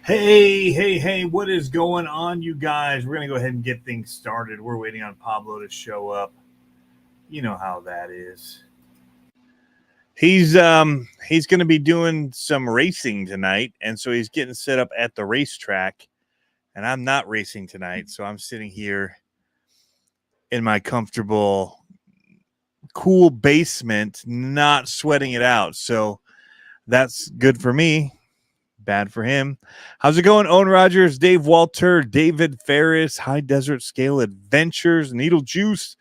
Hey, what is going on, you guys? We're going to go ahead and get things started. We're waiting on Pablo to show up. You know how that is. He's going to be doing some racing tonight, and so he's getting set up at the racetrack. And I'm not racing tonight, so I'm sitting here in my comfortable, cool basement, not sweating it out. So that's good for me. Bad for him. How's it going? Owen Rogers, Dave Walter, David Ferris, High Desert Scale Adventures, Needle Juice.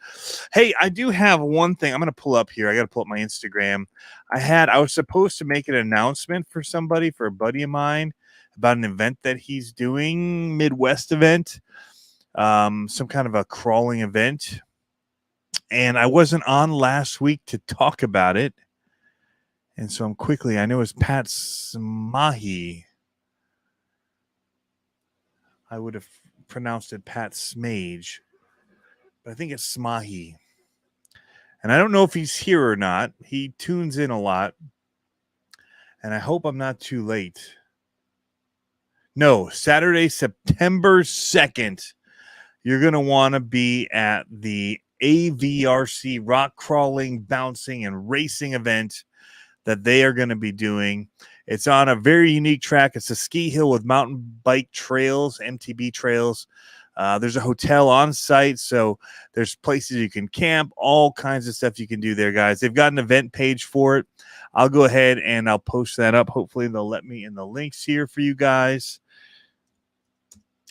Hey, I do have one thing. I'm going to pull up here. I got to pull up my Instagram. I was supposed to make an announcement for somebody, for a buddy of mine, about an event that he's doing, Midwest event, some kind of a crawling event. And I wasn't on last week to talk about it. And so I know it's Pat Smahi. I would have pronounced it Pat Smage, but I think it's Smahi. And I don't know if he's here or not. He tunes in a lot. And I hope I'm not too late. No, Saturday, September 2nd, you're going to want to be at the AVRC rock crawling, bouncing, and racing event that they are going to be doing. It's on a very unique track. It's a ski hill with mountain bike trails, MTB trails. There's a hotel on site, so there's places you can camp, all kinds of stuff you can do there, guys. They've got an event page for it. I'll go ahead and I'll post that up. Hopefully they'll let me in the links here for you guys.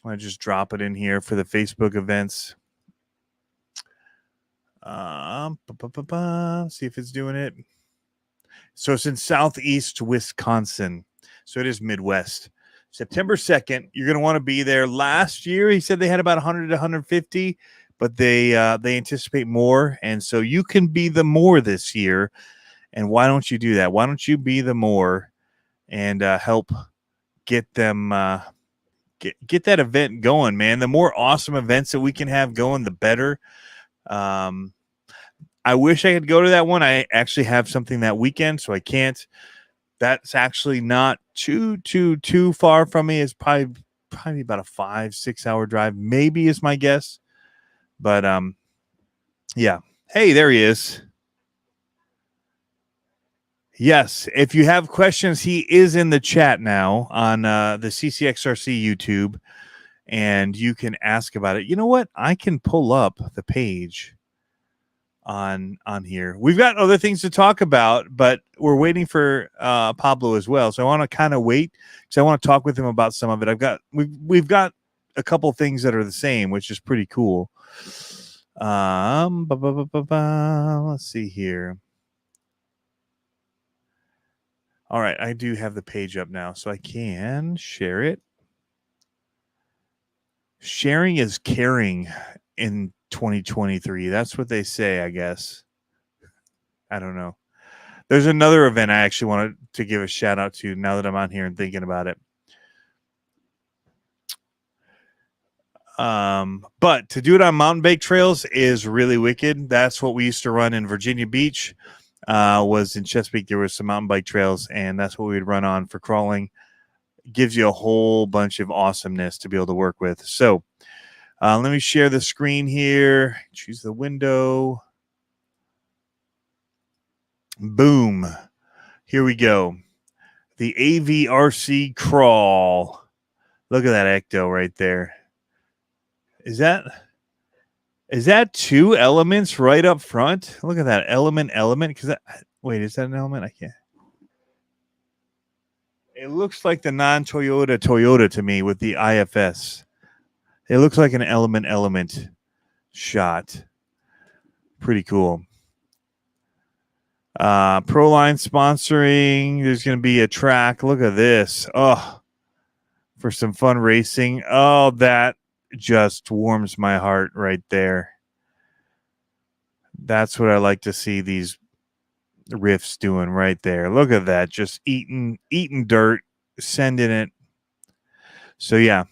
I'll just drop it in here for the Facebook events. See if it's doing it. So it's in Southeast Wisconsin. So it is Midwest. September 2nd, you're going to want to be there. Last year, he said they had about 100 to 150, but they anticipate more. And so you can be the more this year. And why don't you do that? Why don't you be the more and help get them get that event going, man? The more awesome events that we can have going, the better. I wish I could go to that one. I actually have something that weekend, so I can't. That's actually not too far from me. It's probably about a 5-6 hour drive, maybe is my guess. But yeah. Hey, there he is. Yes, if you have questions, he is in the chat now on the CCXRC YouTube, and you can ask about it. You know what? I can pull up the page on here. We've got other things to talk about, but we're waiting for Pablo as well. So I want to kind of wait because I want to talk with him about some of it. We've got a couple things that are the same, which is pretty cool. Let's see here. All right, I do have the page up now, so I can share it. Sharing is caring in 2023. That's what they say, I guess. I don't know. There's another event I actually wanted to give a shout out to now that I'm on here and thinking about it. But to do it on mountain bike trails is really wicked. That's what we used to run in Virginia Beach. Was in Chesapeake. There was some mountain bike trails, and that's what we'd run on for crawling. It gives you a whole bunch of awesomeness to be able to work with. So let me share the screen here. Choose the window. Boom. Here we go. The AVRC crawl. Look at that ecto right there. Is that two elements right up front? Look at that element. Wait, is that an element? I can't. It looks like the non-Toyota Toyota to me with the IFS. It looks like an element shot. Pretty cool. Proline sponsoring. There's going to be a track. Look at this. Oh, for some fun racing. Oh, that just warms my heart right there. That's what I like to see these riffs doing right there. Look at that. Just eating dirt, sending it. So yeah,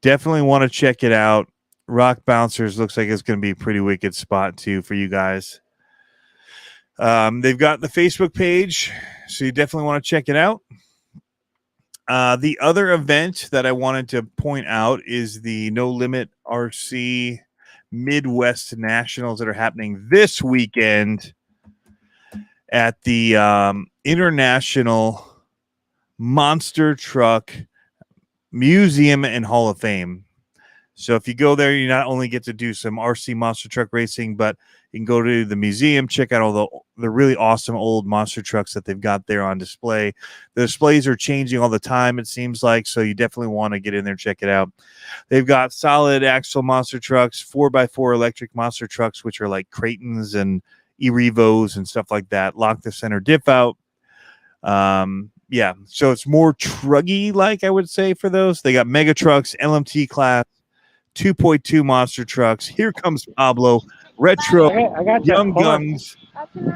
definitely want to check it out. Rock Bouncers looks like it's going to be a pretty wicked spot too for you guys. They've got the Facebook page, so you definitely want to check it out. The other event that I wanted to point out is the No Limit RC Midwest Nationals that are happening this weekend at the International Monster Truck Museum and Hall of Fame. So if you go there, you not only get to do some RC monster truck racing, but you can go to the museum, check out all the really awesome old monster trucks that they've got there on display. The displays are changing all the time, it seems like, so you definitely want to get in there, check it out. They've got solid axle monster trucks, 4x4 electric monster trucks, which are like Creightons and E-Revos and stuff like that. Lock the center diff out. Yeah, so it's more truggy, like I would say, for those. They got mega trucks, LMT class, 2.2 monster trucks. Here comes Pablo, retro, I got you. young Hold guns,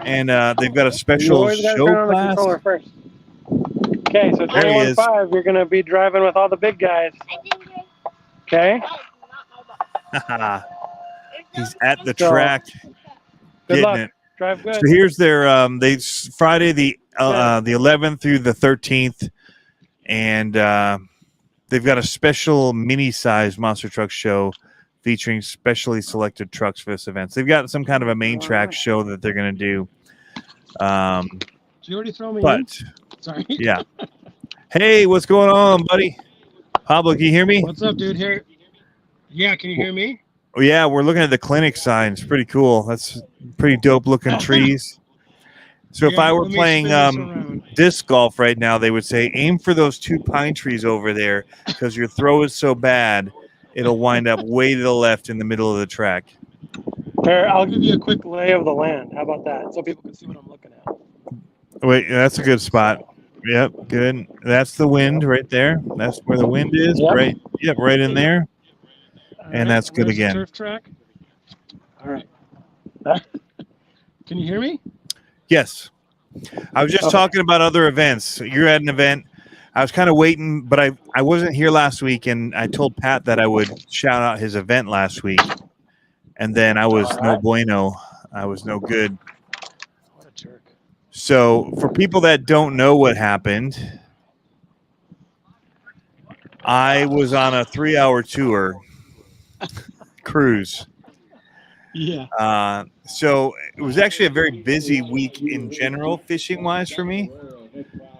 and they've got a You special always got to turn show on the class. controller first. Okay, so There he is. 21.5, you're going to be driving with all the big guys. Okay? He's at the track. Good getting luck. it. Drive good. So here's their Friday the 11th through the 13th, and they've got a special mini-sized monster truck show featuring specially selected trucks for this event. So they've got some kind of a main track show that they're going to do. Did you already throw me in? Sorry. Yeah. Hey, what's going on, buddy? Pablo, can you hear me? What's up, dude? Here. Yeah, can you hear me? Oh, yeah, we're looking at the clinic signs. Pretty cool. That's pretty dope looking trees. So if I were playing disc golf right now, they would say, aim for those 2 pine trees over there because your throw is so bad, it'll wind up way to the left in the middle of the track. Here, I'll give you a quick lay of the land. How about that? So people can see what I'm looking at. Wait, that's a good spot. Yep, good. That's the wind right there. That's where the wind is. Yep. Right. Yep, right in there. And that's good Where's the again. turf track? All right. Can you hear me? Yes. I was just talking about other events. You're at an event. I was kind of waiting, but I wasn't here last week, and I told Pat that I would shout out his event last week. And then I was no bueno. I was no good. What a jerk. So for people that don't know what happened, I was on a 3-hour tour cruise. Yeah. So it was actually a very busy week in general, fishing-wise for me.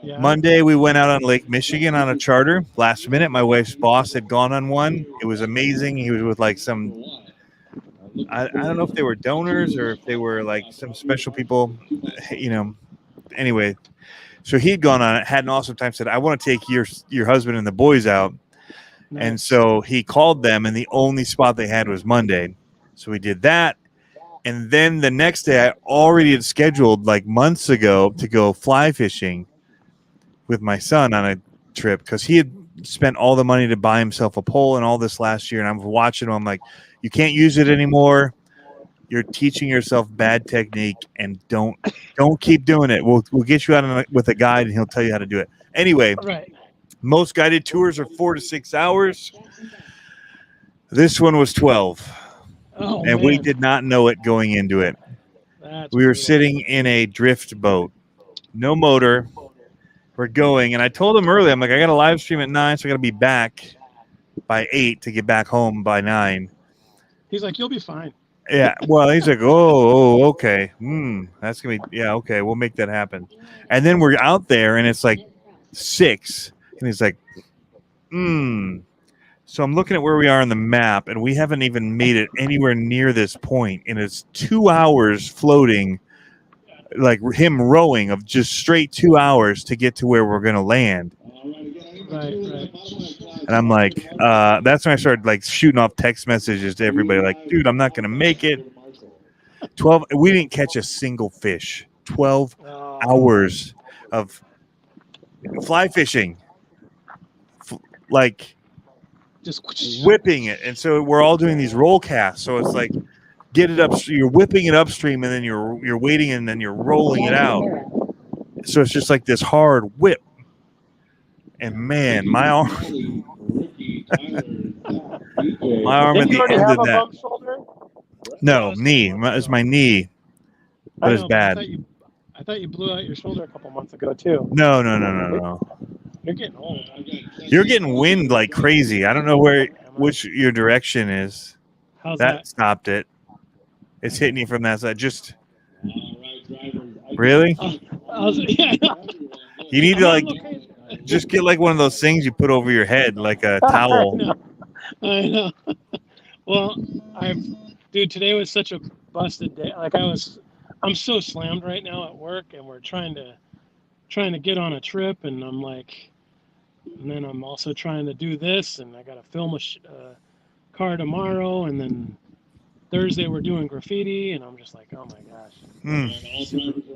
Yeah. Monday, we went out on Lake Michigan on a charter. Last minute, my wife's boss had gone on one. It was amazing. He was with like some, I don't know if they were donors or if they were like some special people, you know. Anyway, so he'd gone on it, had an awesome time, said, I want to take your husband and the boys out. Nice. And so he called them, and the only spot they had was Monday. So we did that. And then the next day, I already had scheduled like months ago to go fly fishing with my son on a trip because he had spent all the money to buy himself a pole and all this last year. And I'm watching him. I'm like, you can't use it anymore. You're teaching yourself bad technique, and don't keep doing it. We'll get you out with a guide, and he'll tell you how to do it. Anyway, most guided tours are 4 to 6 hours. This one was 12. Oh, and man. we did not know it going into it. We were sitting in a drift boat, no motor. We're going, and I told him earlier, I'm like, I got a live stream at 9, so I got to be back by 8 to get back home by 9. He's like, you'll be fine. Yeah, well, he's like, oh, okay. That's going to be, yeah, okay, we'll make that happen. And then we're out there, and it's like 6, and he's like, So I'm looking at where we are on the map, and we haven't even made it anywhere near this point, and it's 2 hours floating, like him rowing of just straight 2 hours to get to where we're going to land. Right. And I'm like, that's when I started like shooting off text messages to everybody, like, dude, I'm not going to make it. 12, we didn't catch a single fish. 12 hours of fly fishing, like just whipping it. And so we're all doing these roll casts. So it's like, get it up, you're whipping it upstream, and then you're waiting, and then you're rolling it out. So it's just like this hard whip. And man, my arm at the end of that. No, knee. It's my knee. But it's bad. I thought you blew out your shoulder a couple months ago too. No. You're getting old. You're getting wind like crazy. I don't know which your direction is. How's That that? stopped it. It's hitting you from that side. Just really? Yeah. You need I'm to on like location. just get like one of those things you put over your head, like a I towel. know. I know. Well, dude, today was such a busted day. Like I'm so slammed right now at work, and we're trying to get on a trip, and I'm like, and then I'm also trying to do this, and I got to film a car tomorrow, and then Thursday we're doing graffiti, and I'm just like, oh my gosh,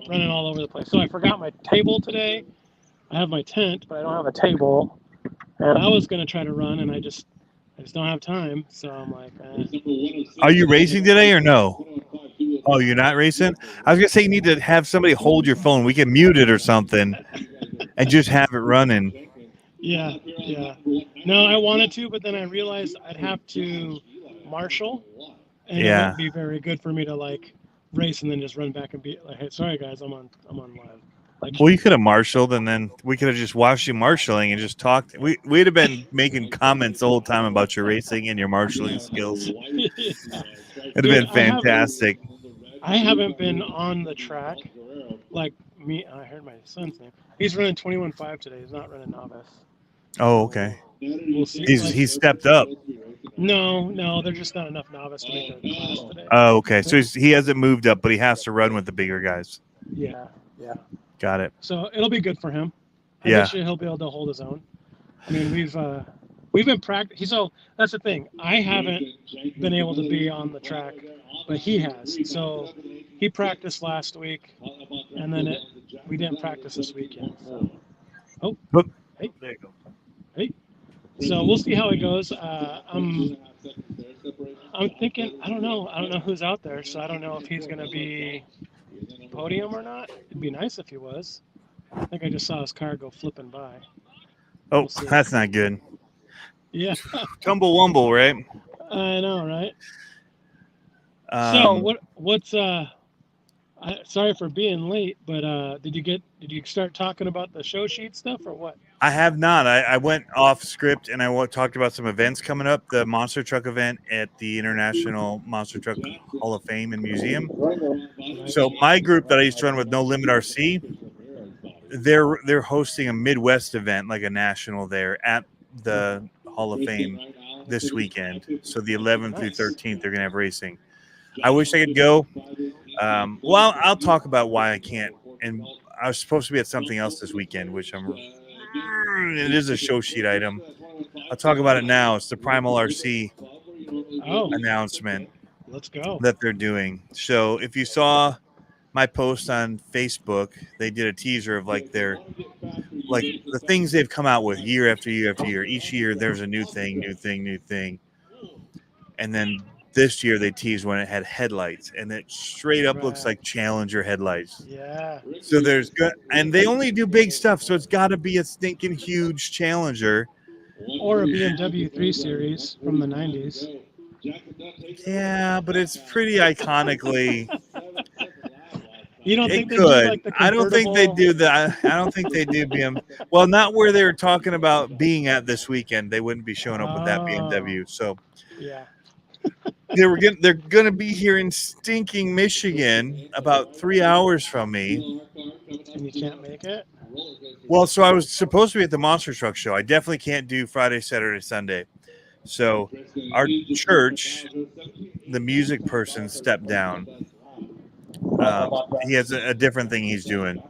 running all over the place. So I forgot my table today. I have my tent, but I don't have a table, and I was gonna try to run, and I just don't have time. So I'm like, Are you racing today or no? Oh, you're not racing? I was gonna say you need to have somebody hold your phone. We can mute it or something and just have it running. yeah. No, I wanted to, but then I realized I'd have to marshal, and it Yeah. wouldn't be very good for me to like race and then just run back and be like, hey, sorry guys, I'm on live. Like, Well, you could have marshaled, and then we could have just watched you marshaling and just talked. We'd have been making comments the whole time about your racing and your marshaling skills. yeah. It'd have Dude, been fantastic. I haven't been on the track like me. I heard my son's name. He's running 21.5 today. He's not running novice. Oh, okay. We'll see. He's stepped up. No, there's just not enough novice to make a class today. Oh, okay. So he hasn't moved up, but he has to run with the bigger guys. Yeah. Got it. So it'll be good for him. Yeah. Eventually he'll be able to hold his own. I mean, we've been practicing. So that's the thing. I haven't been able to be on the track, but he has. So he practiced last week, and then we didn't practice this weekend. So. Look. Hey. There you go. Hey. So we'll see how it goes. I'm thinking. I don't know who's out there, so I don't know if he's gonna be podium or not. It'd be nice if he was. I think I just saw his car go flipping by. Oh, that's not good. Yeah. Tumble wumble, right? I know, right? So what's sorry for being late, but did you start talking about the show sheet stuff or what? I have not. I went off script and I talked about some events coming up. The monster truck event at the International Monster Truck Hall of Fame and Museum. So my group that I used to run with No Limit RC, they're hosting a Midwest event, like a national there at the Hall of Fame this weekend. So the 11th through 13th, they're gonna have racing. I wish I could go. Well, I'll talk about why I can't. And I was supposed to be at something else this weekend, which it is a show sheet item. I'll talk about it now. It's the Primal RC announcement. Let's go. That they're doing. So if you saw my post on Facebook, they did a teaser of like the things they've come out with year after year after year. Each year there's a new thing. And then this year they teased when it had headlights, and it straight up looks like Challenger headlights. Yeah. So there's good, and they only do big stuff, so it's got to be a stinking huge Challenger or a BMW 3 Series from the 90s. Yeah, but it's pretty iconically. You don't think it they could? do like the I don't think they do that. I don't think they do BM. Well, not where they were talking about being at this weekend. They wouldn't be showing up with that BMW. So yeah. They're gonna be here in stinking Michigan, about 3 hours from me. And you can't make it? Well, so I was supposed to be at the Monster Truck Show. I definitely can't do Friday, Saturday, Sunday. So our church, the music person, stepped down. He has a different thing he's doing.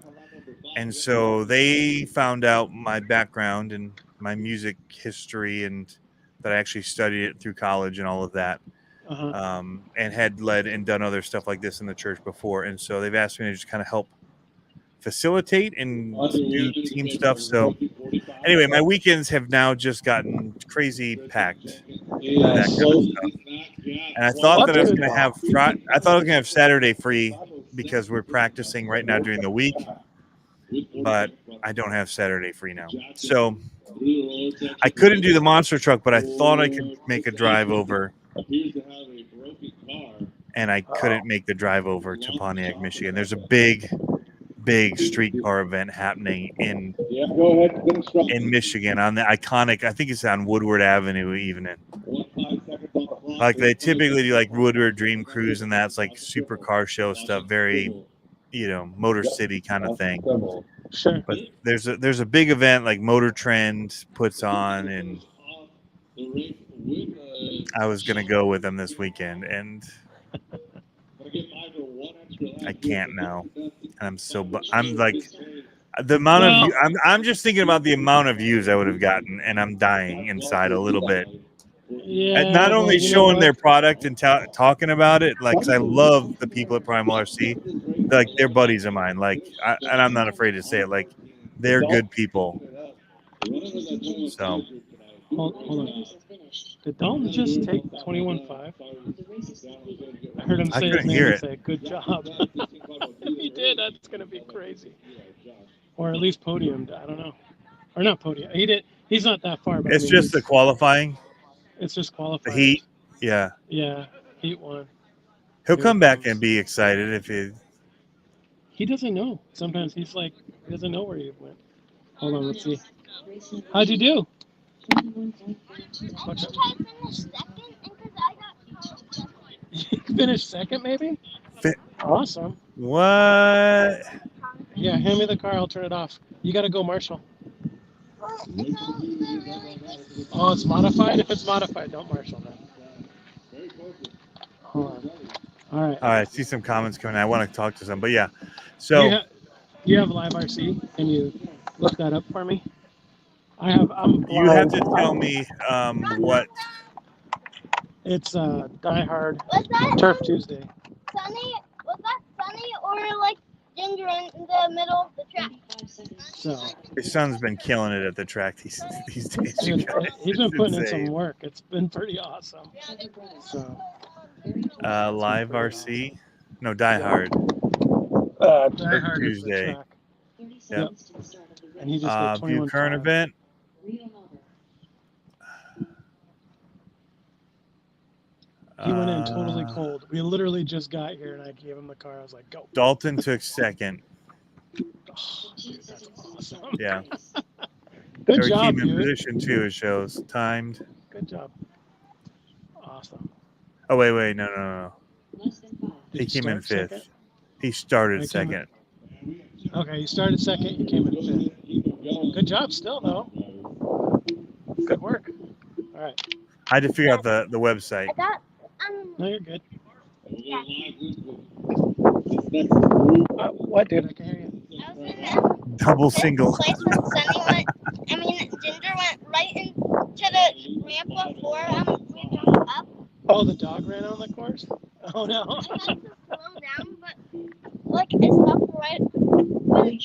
And so they found out my background and my music history, and that I actually studied it through college and all of that. And had led and done other stuff like this in the church before. And so they've asked me to just kind of help facilitate and do team stuff. So anyway, my weekends have now just gotten crazy packed. That kind of stuff. And I thought that I was going to have Saturday free because we're practicing right now during the week, but I don't have Saturday free now. So I couldn't do the monster truck, but I thought I could make a drive over. And I couldn't make the drive over to Pontiac, Michigan. There's a big big streetcar event happening in Yeah, go ahead. Finish strong. Michigan on the iconic. I think it's on Woodward Avenue even. 1 5 seconds on the clock. Like they typically do like Woodward Dream Cruise, and that's like supercar show stuff, very Motor City kind of thing. Sure. But there's a big event like Motor Trend puts on, and I was gonna go with them this weekend, and I can't now. And I'm like the amount of I'm just thinking about the amount of views I would have gotten, and I'm dying inside a little bit. Yeah. And not only showing their product and talking about it, like 'cause I love the people at Primal RC, like they're buddies of mine. Like, and I'm not afraid to say it. Like, they're good people. So, Hold on. Did Dalton just take 21.5? I heard him say his name and say, "Good job." If he did, that's gonna be crazy. Or at least podiumed. I don't know. Or not podium. He did. He's not that far. But it's just the qualifying. It's just qualifying. The heat. Yeah. Yeah. Heat 1. He'll come back and be excited if he doesn't know. Sometimes he doesn't know where he went. Hold on, let's see. How'd you do? You finished second, maybe? Awesome. What? Yeah, hand me the car. I'll turn it off. You got to go, Marshall. Oh, it's modified? If it's modified, don't Marshall then. Hold on. All right. I see some comments coming. I want to talk to some, but yeah. So you have Live RC? Can you look that up for me? You have to tell me what. It's Die Hard Turf Tuesday. Sunny? Was that Sunny or like Ginger in the middle of the track? So his son's been killing it at the track these days. He's been putting in some work. It's been pretty awesome. So Live RC? No, Die Hard. Die Hard Tuesday. Yep. And he just did 21 view current event. He went in totally cold. We literally just got here, and I gave him the car. I was like, "Go." Dalton took second. Oh, dude, that's awesome. Yeah. Good job, came in dude. position 2. It shows timed. Good job. Awesome. Oh wait, no. He came in 5th. Second? He started second. Okay, you started second. You came in 5th. Good job, still though. Good work. All right. I had to figure out the website. No, you're good. Yeah. What, dude? I can hear you. Double single. Place when Sunny Ginger went right into the ramp before we jumped up. Oh, the dog ran on the course? Oh, no. I tried to slow down, but it stopped right when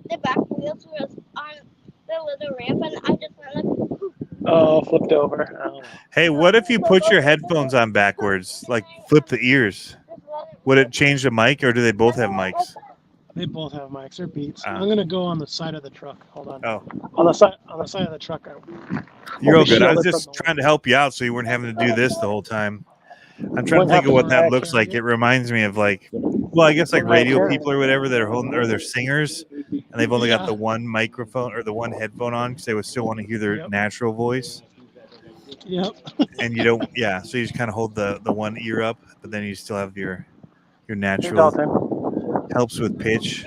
the back wheels was on the little ramp, and I just went flipped over. Oh. Hey, what if you put your headphones on backwards? Like flip the ears. Would it change the mic, or do they both have mics? They both have mics or Beats. I'm gonna go on the side of the truck. Hold on. Oh. On the side of the truck. You're all good. I was just trying to help you out so you weren't having to do this the whole time. I'm trying to think of what that looks like. It reminds me of I guess radio people or whatever that are holding, or they're singers, and they've only got the one microphone or the one headphone on because they would still want to hear their natural voice. Yep. And you don't, so you just kind of hold the one ear up, but then you still have your natural. Helps with pitch.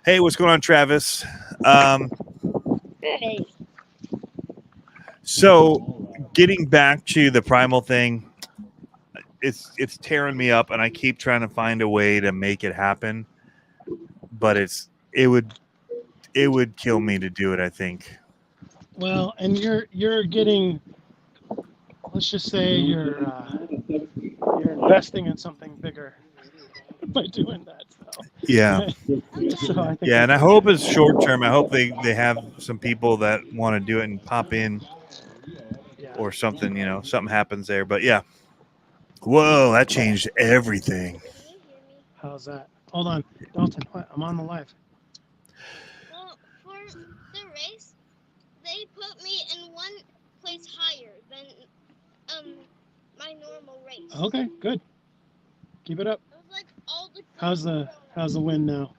Hey, what's going on, Travis? So getting back to the Primal thing, it's tearing me up, and I keep trying to find a way to make it happen, but it would kill me to do it, I think. Well, and you're getting, let's just say you're investing in something bigger by doing that. So. Yeah. So I think and I hope it's short term. I hope they have some people that want to do it and pop in or something, something happens there. But yeah. Whoa, that changed everything. How's that? Hold on. Dalton, what? I'm on the live. Well, for the race, they put me in one place higher than my normal race. Okay, good. Keep it up. It was all the How's the wind now?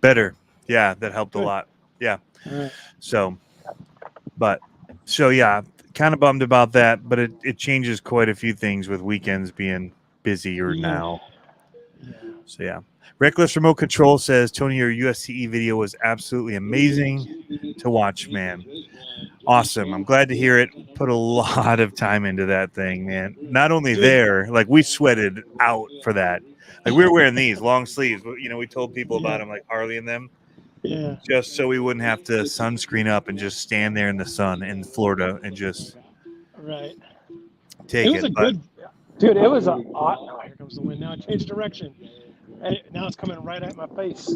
Better. Yeah, that helped a Good. lot. Yeah. All right. So, yeah, kind of bummed about that, but it changes quite a few things with weekends being busier Yeah. now. Yeah. So yeah. Reckless Remote Control says, Tony, your USCE video was absolutely amazing to watch, man. Awesome. I'm glad to hear it. Put a lot of time into that thing, man. Not only Dude. there, like we sweated out for that. Like we were wearing these long sleeves. You know, we told people about Yeah. them, like Harley and them, Yeah. just so we wouldn't have to sunscreen up and just stand there in the sun in Florida and just Right. take It was a But good, dude. It was a. Oh, here comes the wind. Now it changed direction. And now it's coming right at my face.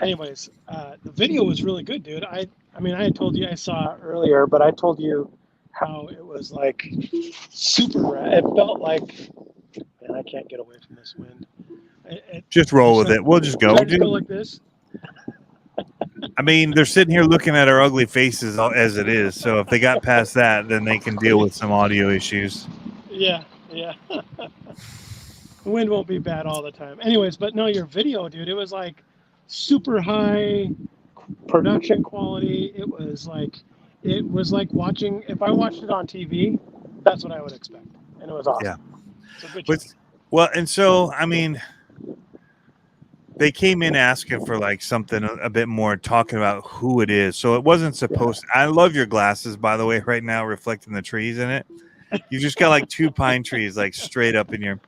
Anyways, the video was really good, dude. I mean, I had told you I saw it earlier, but I told you how it was like super. It felt like, man, I can't get away from this wind. just roll with it. We'll just go. Should I just go like this? I mean, they're sitting here looking at our ugly faces as it is. So if they got past that, then they can deal with some audio issues. Yeah, yeah. The wind won't be bad all the time. Anyways, but no, your video, dude, it was like super high production quality. It was like watching, if I watched it on TV, that's what I would expect. And it was awesome. Yeah. So good job. Well, and so, I mean, they came in asking for like something a bit more, talking about who it is. So it wasn't supposed I love your glasses, by the way, right now, reflecting the trees in it. You just got like two pine trees like straight up in your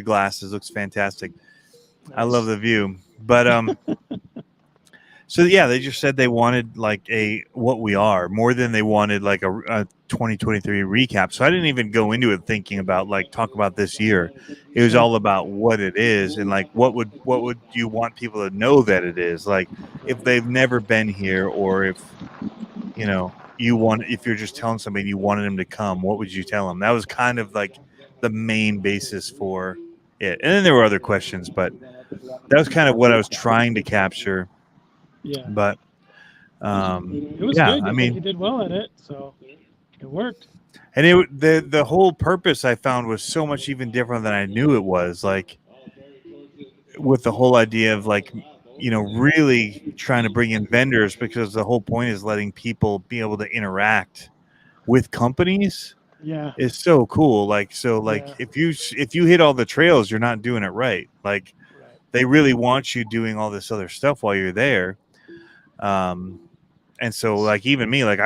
glasses. Looks fantastic. Nice. I love the view. But so yeah, they just said they wanted like what we are more than they wanted like a 2023 recap. So I didn't even go into it thinking about like talk about this year. It was all about what it is and like what would you want people to know that it is, like if they've never been here, or if you know if you're just telling somebody you wanted them to come, what would you tell them? That was kind of like the main basis for it. And then there were other questions, but that was kind of what I was trying to capture. Yeah. But it was yeah, good. I I mean, think you did well at it, so it worked. and the whole purpose I found was so much even different than I knew it was, like with the whole idea of like really trying to bring in vendors, because the whole point is letting people be able to interact with companies. Yeah. Is so cool. Like Yeah. if you hit all the trails, you're not doing it right. Like Right. they really want you doing all this other stuff while you're there. And so like even me, like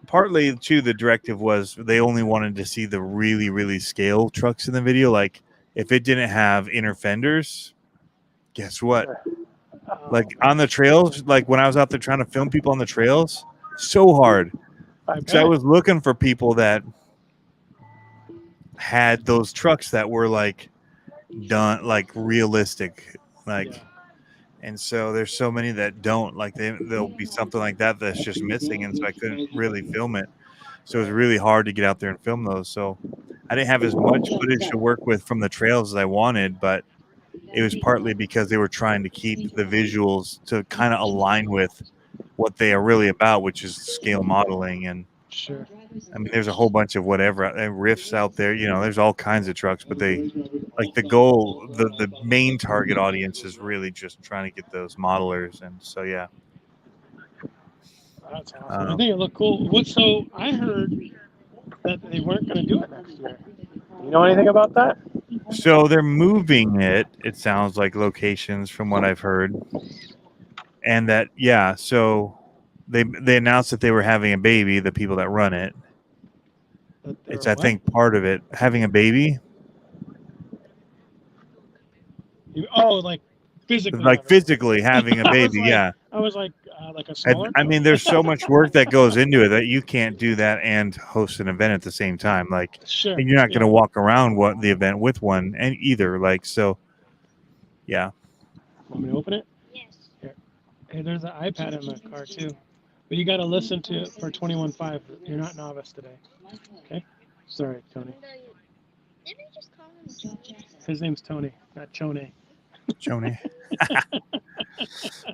partly too, the directive was they only wanted to see the really, really scale trucks in the video. Like if it didn't have inner fenders, guess what? Like on the trails, like when I was out there trying to film people on the trails, so hard. Because I was looking for people that had those trucks that were like done, like realistic, like. Yeah. And so there's so many that don't, like there'll be something like that that's just missing, and so I couldn't really film it. So it was really hard to get out there and film those. So I didn't have as much footage to work with from the trails as I wanted, but it was partly because they were trying to keep the visuals to kind of align with what they are really about, which is scale modeling. And Sure. I mean, there's a whole bunch of whatever riffs out there. There's all kinds of trucks, but they like the goal, the main target audience is really just trying to get those modelers. And so, yeah. That's awesome. I think it looked cool. So I heard that they weren't going to do it next year. Do you know anything about that? So they're moving it. It sounds like locations from what I've heard. And that, yeah. So they announced that they were having a baby, the people that run it. It's, I think, part of it, having a baby. Like physically. Like physically having a baby, yeah. I was like a smaller. I mean, there's so much work that goes into it that you can't do that and host an event at the same time. Like, sure. And you're not going to walk around the event with one and either. Like, so, yeah. Want me to open it? Yes. Here. Hey, there's an iPad in the car too, but you got to listen to it for 21.5. You're not novice today. Okay. Sorry, Tony. Did we just call him Johnny? His name's Tony, not Chone. Chone.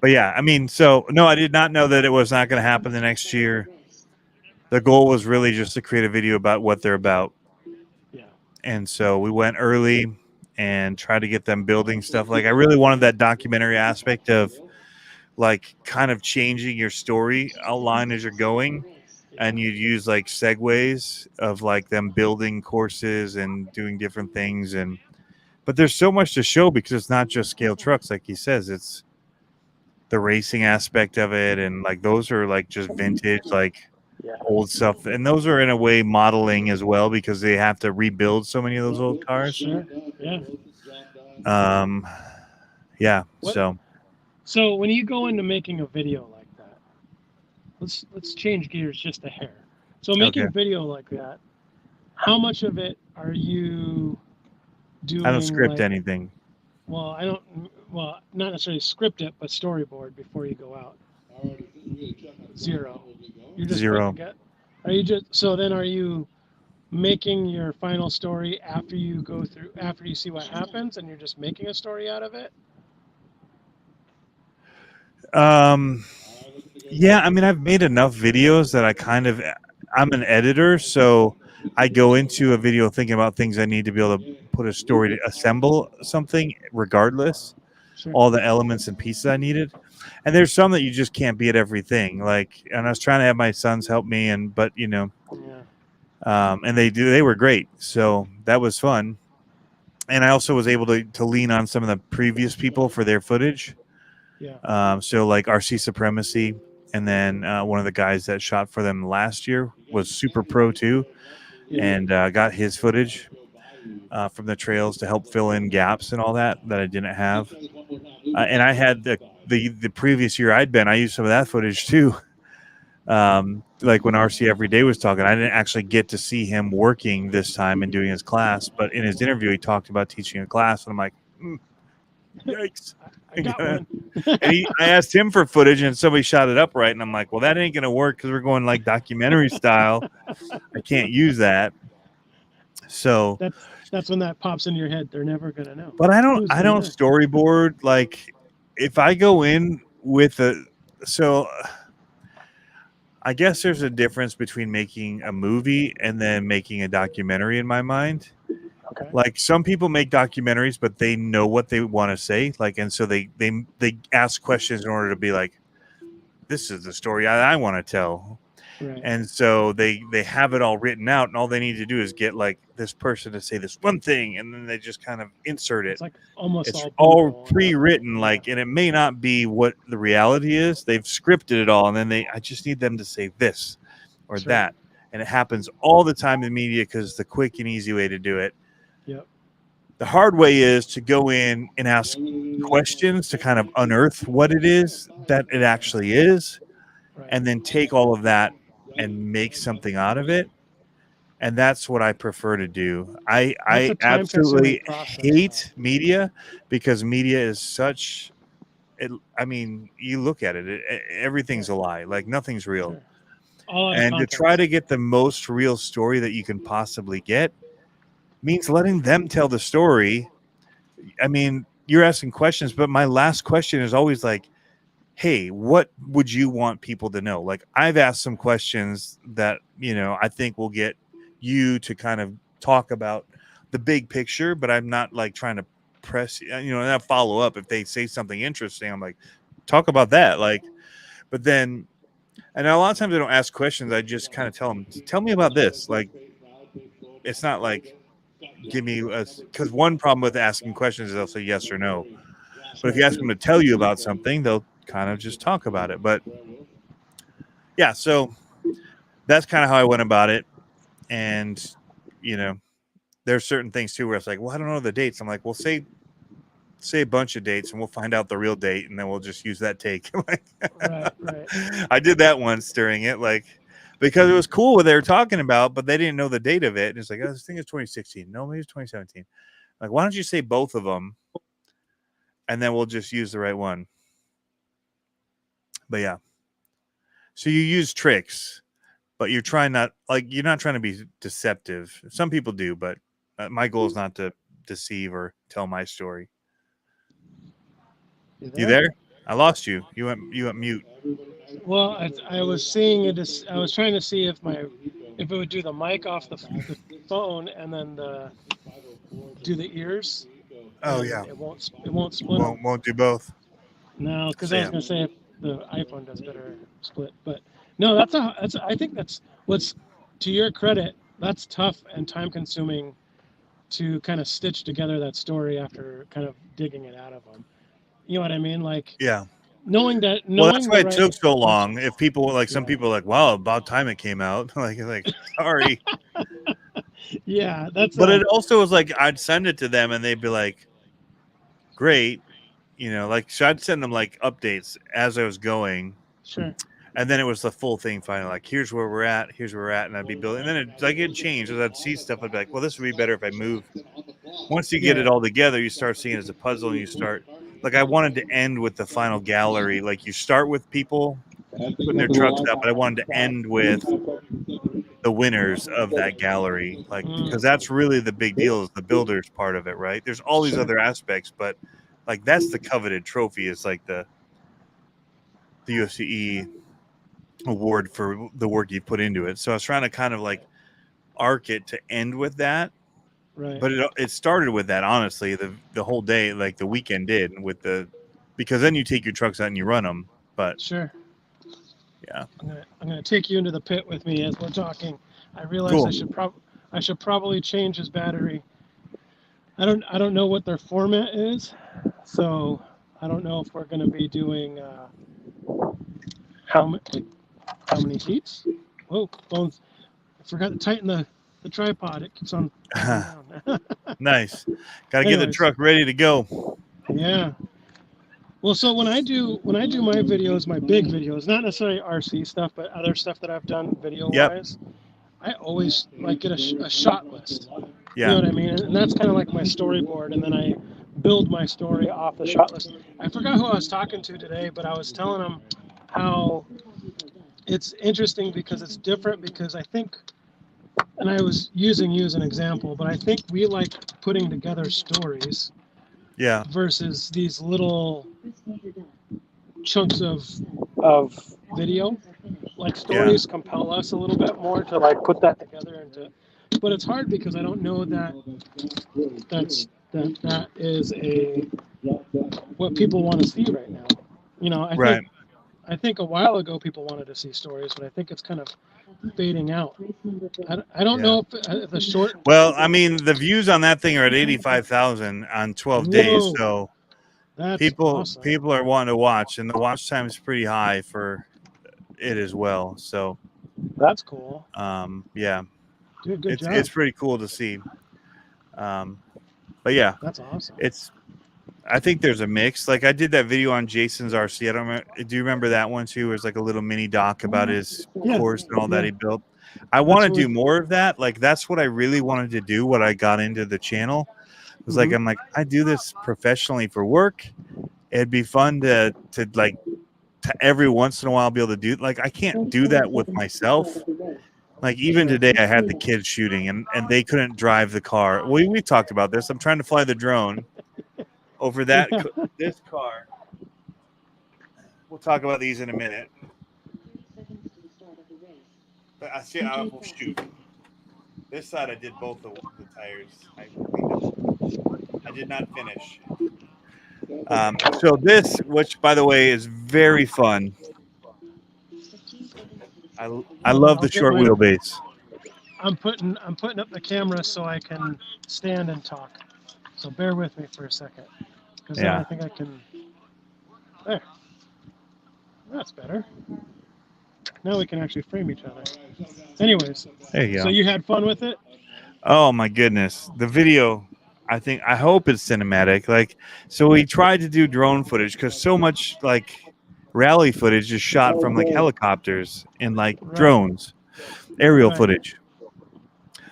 But yeah, I mean, so no, I did not know that it was not going to happen the next year. The goal was really just to create a video about what they're about. Yeah. And so we went early, and try to get them building stuff. Like I really wanted that documentary aspect of like kind of changing your story outline as you're going, and you'd use like segues of like them building courses and doing different things. And but there's so much to show because it's not just scale trucks, like he says, it's the racing aspect of it, and like those are like just vintage, like Yeah. old stuff, and those are in a way modeling as well because they have to rebuild so many of those old cars. Sure. Yeah. Yeah. What- So So when you go into making a video like that, let's change gears just a hair. So making Okay. video like that, how much of it are you doing? I don't script like, anything. Well, I don't. Well, not necessarily script it, but storyboard before you go out. Zero. You're just Zero. Are you just so then? Are you making your final story after you go through after you see what happens, and you're just making a story out of it? Yeah, I mean, I've made enough videos that I'm an editor, so I go into a video thinking about things I need to be able to put a story to assemble something regardless, Sure. all the elements and pieces I needed. And there's some that you just can't be at everything. Like, and I was trying to have my sons help me, but Yeah. and they were great. So that was fun. And I also was able to lean on some of the previous people for their footage. Yeah. So like RC Supremacy, and then one of the guys that shot for them last year was super pro too, Yeah. and got his footage from the trails to help fill in gaps and all that I didn't have. And I had the previous year I used some of that footage too. Like when RC Every Day was talking, I didn't actually get to see him working this time and doing his class, but in his interview he talked about teaching a class, and I'm like, yikes. I got one. And I asked him for footage, and somebody shot it up right, and I'm like, well, that ain't gonna work because we're going like documentary style. I can't use that. So That's when that pops into your head. They're never gonna know. but I don't Who's gonna know? storyboard. Like if I go in with I guess there's a difference between making a movie and then making a documentary in my mind. Okay. Like some people make documentaries, but they know what they want to say. Like, and so they ask questions in order to be like, this is the story I want to tell. Right. And so they have it all written out, and all they need to do is get like this person to say this one thing, and then they just kind of insert it. It's like almost It's all all pre-written, like, and it may not be what the reality is. They've scripted it all, and then I just need them to say this or Sure. that, and it happens all the time in media because the quick and easy way to do it. Yep. The hard way is to go in and ask questions to kind of unearth what it is that it actually is, Right. and then take all of that and make something out of it. And that's what I prefer to do. I a time-consuming absolutely process, hate media because media is such. I mean, you look at it, everything's a lie. Like nothing's real. Sure. All out of And to context. try to get the most real story that you can possibly get means letting them tell the story. I mean, you're asking questions, but my last question is always like, hey, what would you want people to know? Like I've asked some questions that, I think will get you to kind of talk about the big picture, but I'm not like trying to press, not follow up. If they say something interesting, I'm like, talk about that. Like, but then, and a lot of times I don't ask questions. I just kind of tell me about this. Like, it's not like, give me because one problem with asking questions is they'll say yes or no. But if you ask them to tell you about something, they'll kind of just talk about it. But yeah, so that's kind of how I went about it. And, there's certain things too where it's like, well, I don't know the dates. I'm like, well, say a bunch of dates and we'll find out the real date and then we'll just use that take. Right. I did that once during it, like, because it was cool what they were talking about, but they didn't know the date of it. And it's like, oh, this thing is 2016. No, maybe it's 2017. Like, why don't you say both of them? And then we'll just use the right one. But yeah. So you use tricks, but you're not trying to be deceptive. Some people do, but my goal is not to deceive or tell my story. You there? I lost you. You went mute. Well, I was seeing it. I was trying to see if it would do the mic off the phone and then do the ears. Oh and yeah, it won't split them. won't do both. No, because So, I was yeah. gonna say if the iPhone does better split, but no, that's I think that's what's to your credit. That's tough and time consuming to kind of stitch together that story after kind of digging it out of them. You know what I mean? Like Yeah. knowing Well, that's the why it right took so long. questions. If people like some Yeah. people are like, wow, about time it came out. like sorry. Yeah, that's But it also was like I'd send it to them and they'd be like, great. Like so I'd send them like updates as I was going. sure. And then it was the full thing finally, like here's where we're at, and I'd be building. And then it'd change as I'd see stuff. I'd be like, well, this would be better if I move. Once you get Yeah. it all together, you start seeing it as a puzzle, and you start like I wanted to end with the final gallery. Like you start with people putting their trucks up, but I wanted to end with the winners of that gallery, like because that's really the big deal is the builders part of it, right? There's all these Sure. other aspects, but like that's the coveted trophy. Is like the UFCE award for the work you put into it. So I was trying to kind of like arc it to end with that. Right. But it started with that, honestly. The whole day, like the weekend did with because then you take your trucks out and you run them. But Sure. yeah, I'm gonna take you into the pit with me as we're talking. I realize cool. I should probably change his battery. I don't know what their format is, so I don't know if we're gonna be doing how many heats. Whoa, bones! I forgot to tighten the tripod. It keeps on down. Nice. Got to get the Anyways. truck ready to go. Yeah. Well, so when I do my videos, my big videos, not necessarily RC stuff, but other stuff that I've done video wise, I always like get a shot list. Yeah. You know what I mean? And that's kind of like my storyboard, and then I build my story off the shot list. I forgot who I was talking to today, but I was telling them how it's interesting because it's different because I think, and I was using you as an example, but I think we like putting together stories Yeah. versus these little chunks of video. Like stories compel us a little bit more to like put that together but it's hard because I don't know that that is what people want to see right now. I think a while ago people wanted to see stories, but I think it's kind of fading out. I don't know if the short. Well, I mean, the views on that thing are at 85,000 on 12 days, so that's people awesome. are wanting to watch, and the watch time is pretty high for it as well. So that's cool. Yeah, good job. It's pretty cool to see. But yeah, that's awesome. I think there's a mix. Like I did that video on Jason's RC. I don't remember. Do you remember that one too? It was like a little mini doc about his course and all that he built. I want to do more of that. Like that's what I really wanted to do. What I got into the channel was like I'm like I do this professionally for work. It'd be fun to every once in a while be able to do. Like I can't do that with myself. Like even today, I had the kids shooting, and they couldn't drive the car. We talked about this. I'm trying to fly the drone over this car. We'll talk about these in a minute. But I will shoot. This side I did both the tires. I did not finish. So this, which by the way is very fun. I love the short wheelbase. I'm putting up the camera so I can stand and talk. So bear with me for a second, because then I think I can. There. That's better. Now we can actually frame each other. Anyways, there you go. So you had fun with it? Oh my goodness, the video. I hope it's cinematic. Like, so we tried to do drone footage because so much like rally footage is shot from like helicopters and like drones, aerial footage.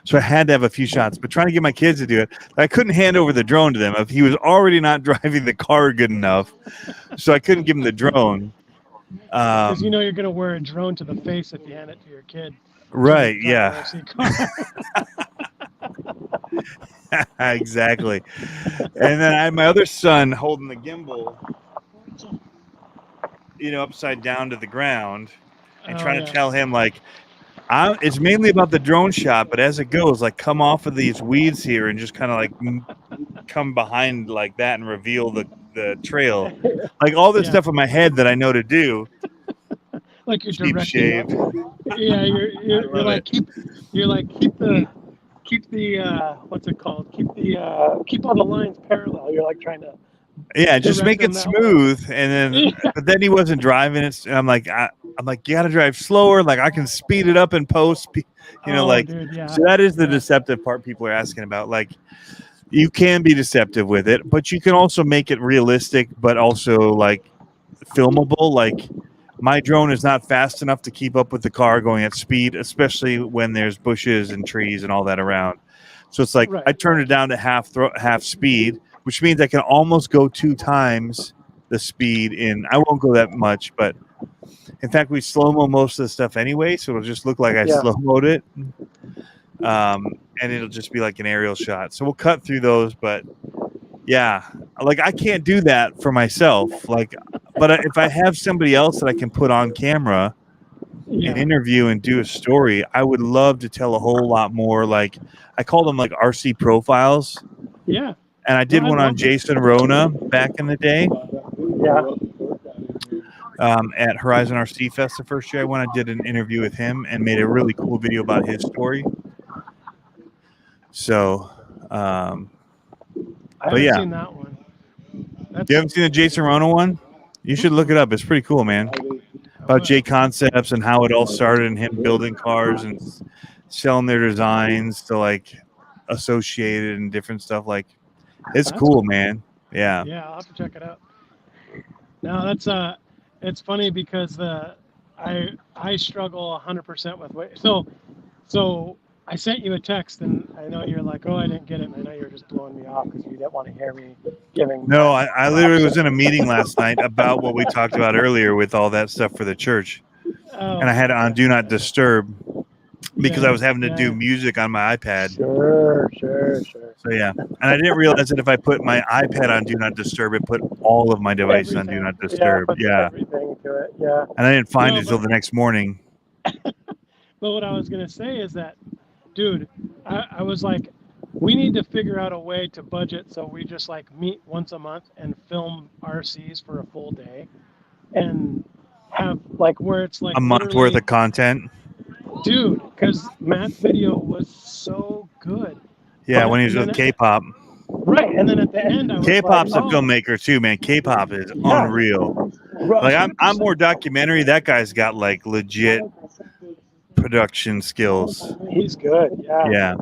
So I had to have a few shots, but trying to get my kids to do it, I couldn't hand over the drone to them if he was already not driving the car good enough. So I couldn't give him the drone. Because you're going to wear a drone to the face if you hand it to your kid. Right, yeah. Exactly. And then I had my other son holding the gimbal, upside down to the ground and trying to tell him like, it's mainly about the drone shot, but as it goes, like come off of these weeds here and just kind of like come behind like that and reveal the trail. Like all this Yeah. stuff in my head that I know to do. Like you're Cheap directing. shave. Yeah, you're love like keep the what's it called? Keep all the lines parallel. You're like trying to Yeah, just direct make them it that way. smooth. And then, Yeah. but then he wasn't driving it. And I'm like, you got to drive slower. Like I can speed it up in post. Oh, dude, yeah. So that is the Yeah. deceptive part people are asking about. Like you can be deceptive with it, but you can also make it realistic, but also like filmable. Like my drone is not fast enough to keep up with the car going at speed, especially when there's bushes and trees and all that around. So it's like Right. I turned it down to half speed, which means I can almost go 2 times the speed I won't go that much, but in fact, we slow-mo most of the stuff anyway, so it'll just look like I Yeah. slow-moed it. And it'll just be like an aerial shot. So we'll cut through those, but yeah, like I can't do that for myself. Like, but if I have somebody else that I can put on camera Yeah. and interview and do a story, I would love to tell a whole lot more. Like I call them like RC profiles. Yeah. And I did No, I one on love that. Jason Rona back in the day Yeah. at Horizon RC Fest the first year I went. I did an interview with him and made a really cool video about his story. So, I but haven't yeah. seen that one. You haven't seen the Jason Rona one? You should look it up. It's pretty cool, man. About J Concepts and how it all started and him building cars and selling their designs to like Associated and different stuff. Like, it's cool, man. Yeah. Yeah, I'll have to check it out. No, that's it's funny because I struggle 100% with weight. So I sent you a text and I know you're like, oh, I didn't get it. And I know you're just blowing me off because you didn't want to hear me giving. No, I literally was in a meeting last night about what we talked about earlier with all that stuff for the church. Oh, And I had it on Do Not Disturb because I was having to yeah. do music on my iPad. Sure. So yeah, and I didn't realize that if I put my iPad on Do Not Disturb, it put all of my devices on Do Not Disturb. Yeah, everything to it. Yeah. And I didn't find No, it until the next morning. But what I was gonna say is that, dude, I was like, we need to figure out a way to budget so we just like meet once a month and film RCs for a full day, and have like where it's like A month worth of content. Dude, because Matt's video was so good. Yeah, But- when he was and with then K-pop. Right, and then at the end, I was K-pop's like, a filmmaker too, man. K-pop is Yeah. unreal. Like I'm more documentary. That guy's got like legit production skills. He's good. Yeah.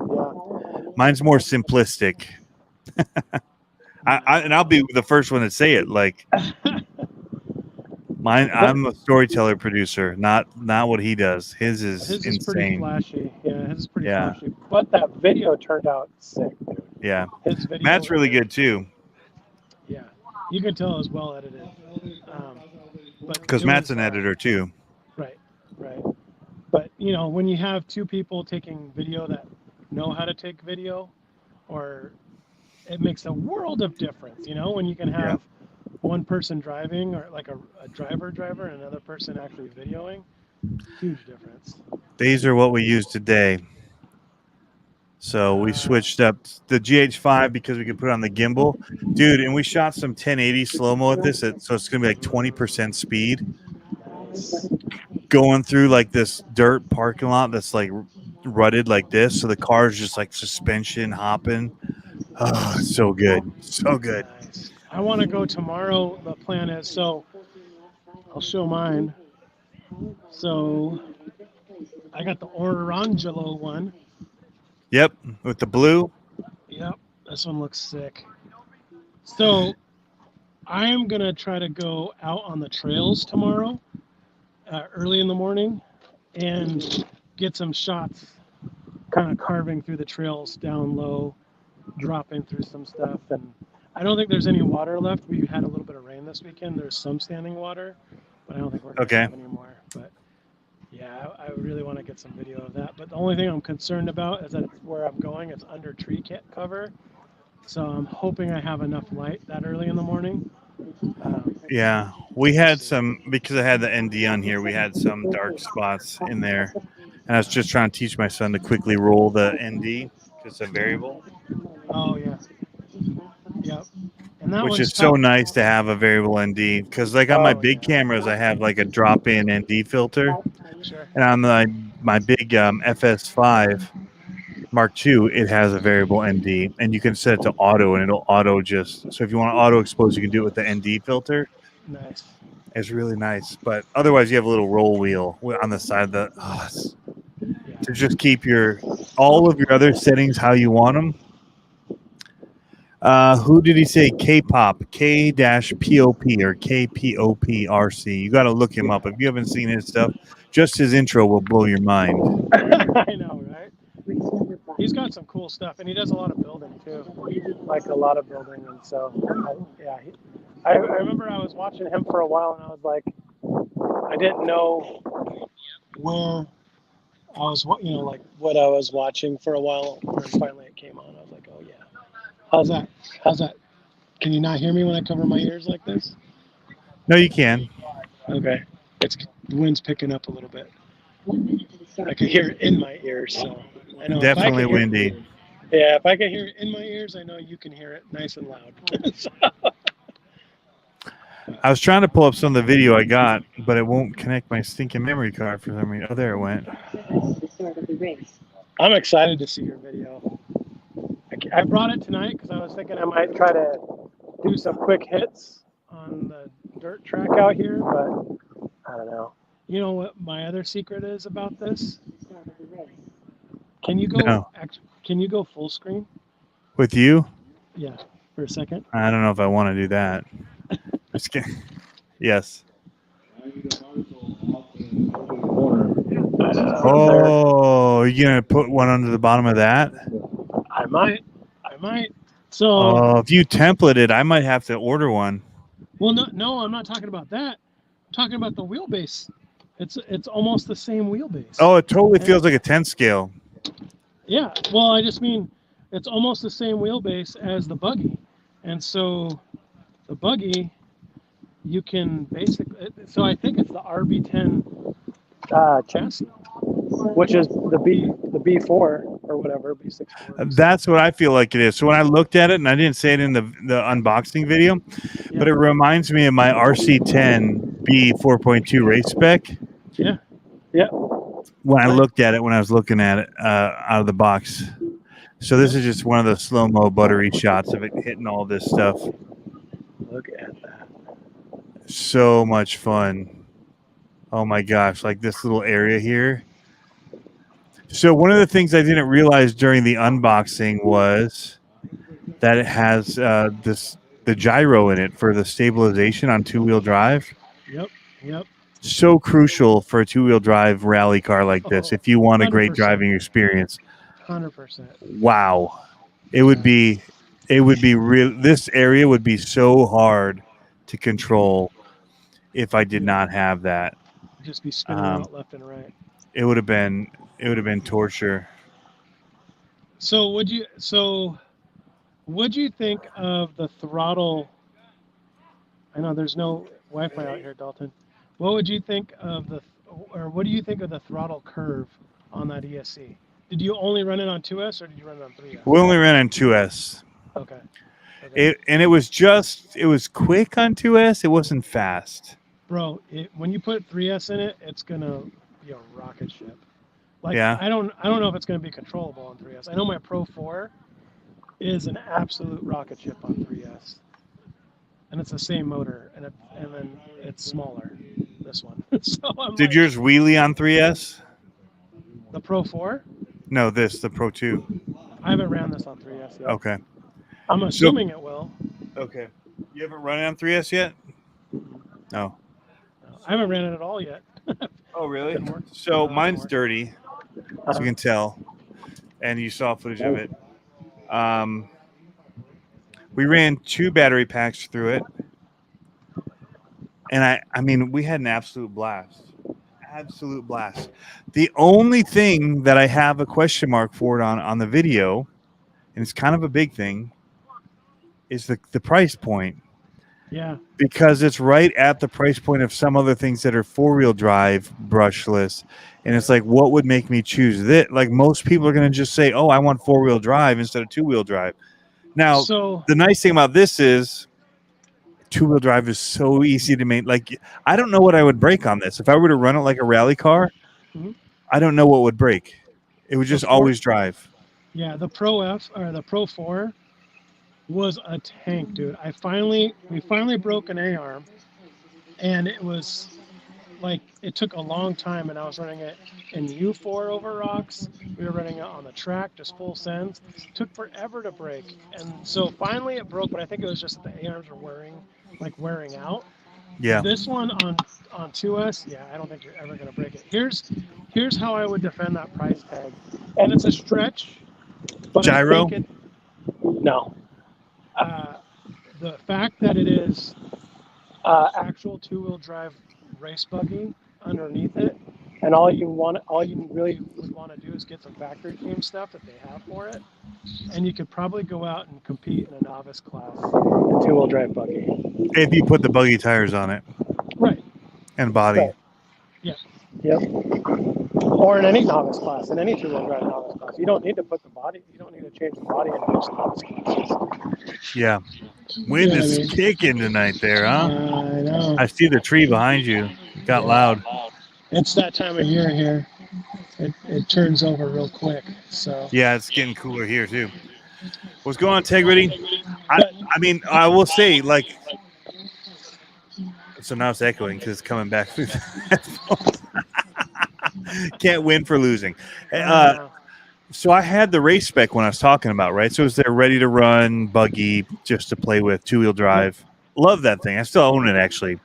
Mine's more simplistic. And I'll be the first one to say it. Like mine, I'm a storyteller producer, not what he does. His is His is pretty insane. flashy. Yeah, his is pretty Yeah. flashy. But that video turned out sick, dude. Yeah, His video Matt's really was- good too. Yeah, you can tell it was well edited. Because Matt's an editor too. Right. But you know, when you have two people taking video that know how to take video, or it makes a world of difference. You know, when you can have one person driving, or like a driver, and another person actually videoing, huge difference. These are what we use today. So we switched up the GH5 because we could put it on the gimbal, dude. And we shot some 1080 slow-mo at this, so it's gonna be like 20% speed. Going through like this dirt parking lot that's like rutted like this, so the car's just like suspension hopping. Oh, it's so good, so good. Nice. I want to go tomorrow. The plan is, so I'll show mine. So I got the Orangelo one. Yep, with the blue. Yep, this one looks sick. So I am gonna try to go out on the trails tomorrow, early in the morning, and get some shots, kind of carving through the trails down low, dropping through some stuff. And I don't think there's any water left. We had a little bit of rain this weekend. There's some standing water, but I don't think we're gonna have any more. But yeah, I really want to get some video of that. But the only thing I'm concerned about is that where I'm going, it's under tree cover. So I'm hoping I have enough light that early in the morning. Yeah, we had some, because I had the ND on here, we had some dark spots in there. And I was just trying to teach my son to quickly roll the ND because it's a variable. Oh, yeah. Yep. And that which one's is so tough. nice to have a variable ND. Because like on my Oh, big yeah. cameras, I have like a drop-in ND filter, Sure. and on my big FS5 Mark II, it has a variable ND, and you can set it to auto, and it'll auto just. So if you want to auto expose, you can do it with the ND filter. Nice. It's really nice, but otherwise you have a little roll wheel on the side of the to just keep all of your other settings how you want them. Who did he say? K-pop, K-POP or KPOPRC. You got to look him up if you haven't seen his stuff. Just his intro will blow your mind. I know, right? He's got some cool stuff, and he does a lot of building too, like a lot of building. And so, I remember I was watching him for a while, and I was like, I didn't know where I was, like what I was watching for a while. When finally it came on, I was like, oh yeah. How's that? How's that? Can you not hear me when I cover my ears like this? No, you can. Okay. The wind's picking up a little bit. I can hear it in my ears, so I know. Definitely windy. Yeah, if I can hear it in my ears, I know you can hear it nice and loud. So, I was trying to pull up some of the video I got, but it won't connect my stinking memory card for some reason. Oh, there it went. I'm excited to see your video. I brought it tonight because I was thinking I might try to do some quick hits on the dirt track out here, but I don't know. You know what my other secret is about this? Can you go? No. Can you go full screen? With you? Yeah, for a second. I don't know if I want to do that. Just kidding. Yes. Oh, you're gonna put one under the bottom of that? I might. So. Oh, if you template it, I might have to order one. Well, no, I'm not talking about that. I'm talking about the wheelbase. It's almost the same wheelbase. Oh, it totally feels like a 10 scale. Yeah. Well, I just mean it's almost the same wheelbase as the buggy, and so the buggy, you can basically. So I think it's the RB10 chassis, which is the B4 or whatever, B6. That's what I feel like it is. So when I looked at it, and I didn't say it in the unboxing video, but it reminds me of my RC10 B 4.2 race spec. Yeah. Yeah. When I looked at it, when I was looking at it out of the box. So this is just one of the slow-mo buttery shots of it hitting all this stuff. Look at that. So much fun. Oh my gosh, like this little area here. So one of the things I didn't realize during the unboxing was that it has the gyro in it for the stabilization on two-wheel drive. Yep. So crucial for a two-wheel drive rally car like this if you want a great 100%. driving experience. 100%. Wow. It would be real. This area would be so hard to control if I did not have that. Just be spinning out left and right. It would have been torture. So what'd you think of the throttle? I know there's no Wi-Fi out here, Dalton. What do you think of the throttle curve on that ESC? Did you only run it on 2S or did you run it on 3S? We only ran on 2S. Okay. It was quick on 2S. It wasn't fast. Bro, when you put 3S in it, it's gonna be a rocket ship. Like, yeah. I don't know if it's gonna be controllable on 3S. I know my Pro 4 is an absolute rocket ship on 3S, and it's the same motor, and then it's smaller. This one. So Did yours wheelie on 3S? The Pro 4? No, the Pro 2. I haven't ran this on 3S yet. Okay. I'm assuming it will. Okay. You haven't run it on 3S yet? No. I haven't ran it at all yet. Oh, really? So mine's dirty, as you can tell, and you saw footage of it. We ran 2 battery packs through it, and I mean, we had an absolute blast. Absolute blast. The only thing that I have a question mark for it on the video, and it's kind of a big thing, is the price point. Yeah. Because it's right at the price point of some other things that are 4-wheel drive brushless. And it's like, what would make me choose this? Like, most people are going to just say, oh, I want 4-wheel drive instead of 2-wheel drive. Now, So the nice thing about this is two-wheel drive is so easy to make. Like, I don't know what I would break on this. If I were to run it like a rally car, Mhm. I don't know what would break. It would just Before- always drive. yeah, the Pro F or the Pro 4 was a tank, dude. We finally broke an A-arm, and it was like it took a long time, and I was running it in U4 over rocks. We were running it on the track, just full sends. It took forever to break, and so finally it broke. But I think it was just that the A-arms were wearing out. Yeah. This one on 2S, yeah, I don't think you're ever gonna break it. Here's how I would defend that price tag, and it's a stretch, but Gyro? I think no. The fact that it is actual two-wheel drive race buggy underneath it, and all you really would want to do is get some factory team stuff that they have for it, and you could probably go out and compete in a novice class in two-wheel drive buggy. If you put the buggy tires on it Right. and body. Right. Yep. Or in any novice class, in any two-wheel drive novice class, you don't need to put the body. You don't need to change the body in most novice classes. Yeah. Wind Yeah, is I mean- kicking tonight there, huh? I know. I see the tree behind you. It got loud. It's that time of year here. It turns over real quick. So Yeah, it's getting cooler here too. What's going on, Integrity? I mean, I will say, like, so now it's echoing because it's coming back through the headphones. Can't win for losing. So I had the race spec when I was talking about, right? So it was there ready to run, buggy, just to play with, two-wheel drive. Love that thing. I still own it, actually.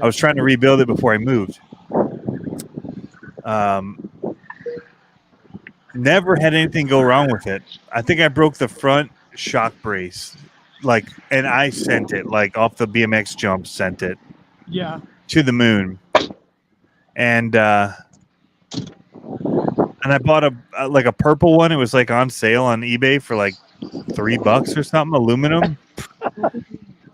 I was trying to rebuild it before I moved. Never had anything go wrong with it. I think I broke the front shock brace, and I sent it, off the BMX jump, sent it to the moon. And I bought a purple one. It was on sale on eBay for $3 or something, aluminum.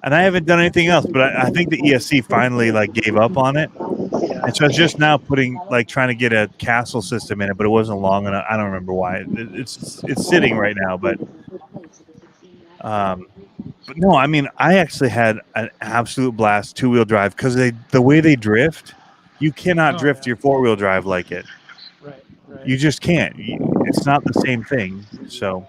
And I haven't done anything else, but I think the ESC finally gave up on it. And so I was just now trying to get a castle system in it, but it wasn't long enough. I don't remember why. It's sitting right now, but no, I mean, I actually had an absolute blast two-wheel drive because the way they drift, you cannot drift your four-wheel drive like it. Right. You just can't. It's not the same thing. So,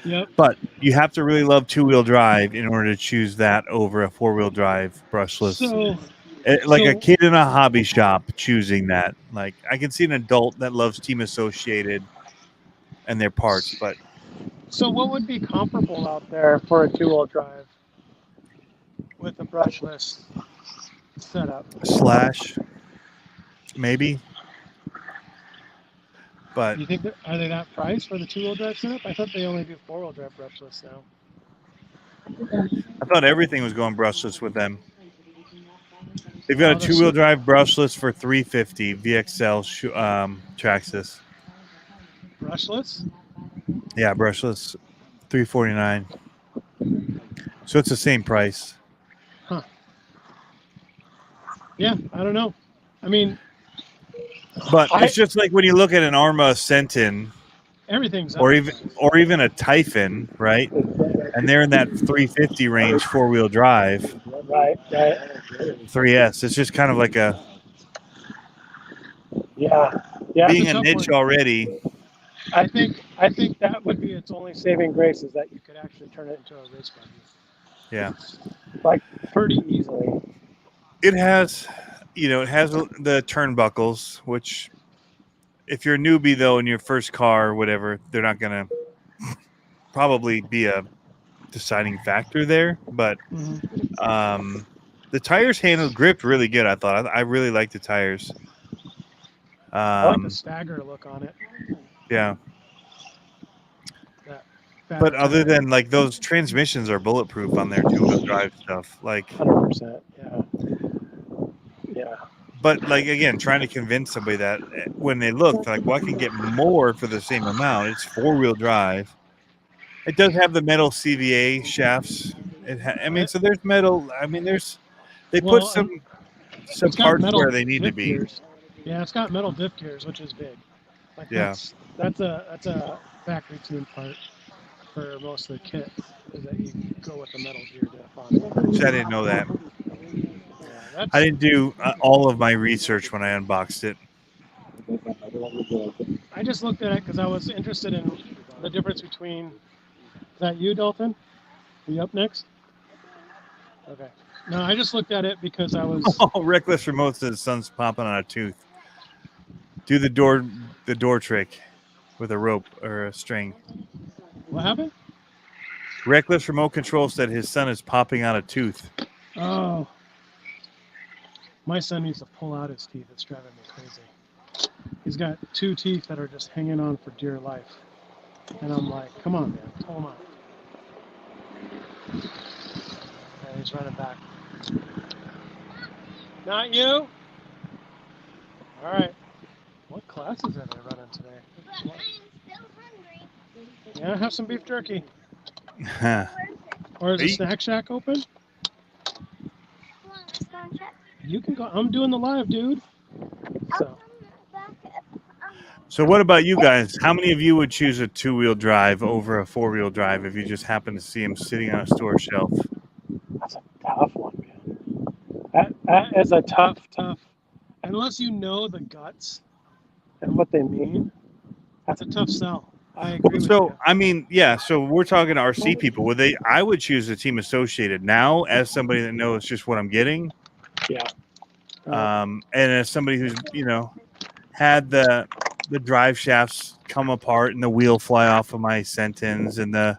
Yep. but you have to really love two-wheel drive in order to choose that over a four-wheel drive brushless. So, a kid in a hobby shop choosing that. I can see an adult that loves Team Associated and their parts, but so what would be comparable out there for a two-wheel drive with a brushless setup? Slash, maybe. But You think are they that price for the two-wheel drive setup? I thought they only do four-wheel drive brushless now. I thought everything was going brushless with them. They've got a two-wheel drive brushless for $350 VXL Traxxas. Brushless? Yeah, brushless, $349. So it's the same price. Huh. Yeah, I don't know. I mean, but it's just like when you look at an Arma Sentin, everything's or even a Typhon, right? And they're in that 350 range four-wheel drive. Right. 3S. It's just kind of like a being a niche already. I think that would be its only saving grace is that you could actually turn it into a race buggy. Yeah. Pretty easily. It has the turnbuckles, which if you're a newbie though in your first car or whatever, they're not gonna probably be a deciding factor there. But the tires gripped really good. I thought I really liked the tires. I like the stagger look on it. Yeah. But other than those transmissions are bulletproof on their two-wheel drive stuff. 100%. Yeah. But again, trying to convince somebody that when they look, I can get more for the same amount. It's four-wheel drive. It does have the metal CVA shafts. So there's metal. I mean, they put some parts where they need to be. Gears. Yeah, it's got metal diff gears, which is big. That's a factory tuned part. for most of the kit is that you go with the metal gear diff on it. Which I didn't know that. Yeah, that's I didn't do all of my research when I unboxed it. I just looked at it because I was interested in the difference between. Is that you, Dalton? Are you up next? Okay. No, I just looked at it because I was. Oh, Reckless Remote says sun's popping on a tooth. Do the door trick with a rope or a string. What happened? Reckless Remote Control said his son is popping out a tooth. Oh. My son needs to pull out his teeth. It's driving me crazy. He's got 2 teeth that are just hanging on for dear life. And I'm like, come on, man, pull them out. And he's running back. Not you? All right. What classes are they running today? But I'm still hungry. Yeah, have some beef jerky. Huh. Or is the Hey. snack shack open? Come on, let's go and check. You can go. I'm doing the live, dude. I'll So, come back. So what about you guys? How many of you would choose a 2-wheel drive over a 4-wheel drive if you just happen to see him sitting on a store shelf? that's a tough one, man. That is a tough. Unless you know the guts and what they mean, that's a tough sell. I agree with So you. I mean, yeah. So we're talking to RC people. Would they? I would choose a Team Associated now as somebody that knows just what I'm getting, Yeah. and as somebody who's had the drive shafts come apart and the wheel fly off of my Sentins and the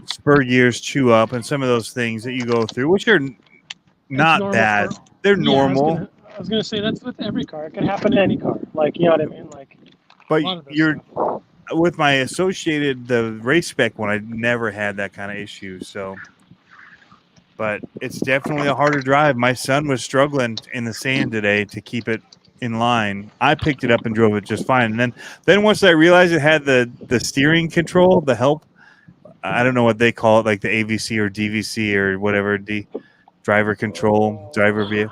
spur gears chew up and some of those things that you go through, which are not normal bad. for- They're Yeah, normal, I was gonna say that's with every car. It can happen to any car. Like, you know what I mean? Like a but lot of this you're stuff. with my Associated, the race spec one. I never had that kind of issue. So, but it's definitely a harder drive. My son was struggling in the sand today to keep it in line. I picked it up and drove it just fine. And then once I realized it had the steering control, the help, I don't know what they call it, like the AVC or DVC or whatever, driver control, driver view.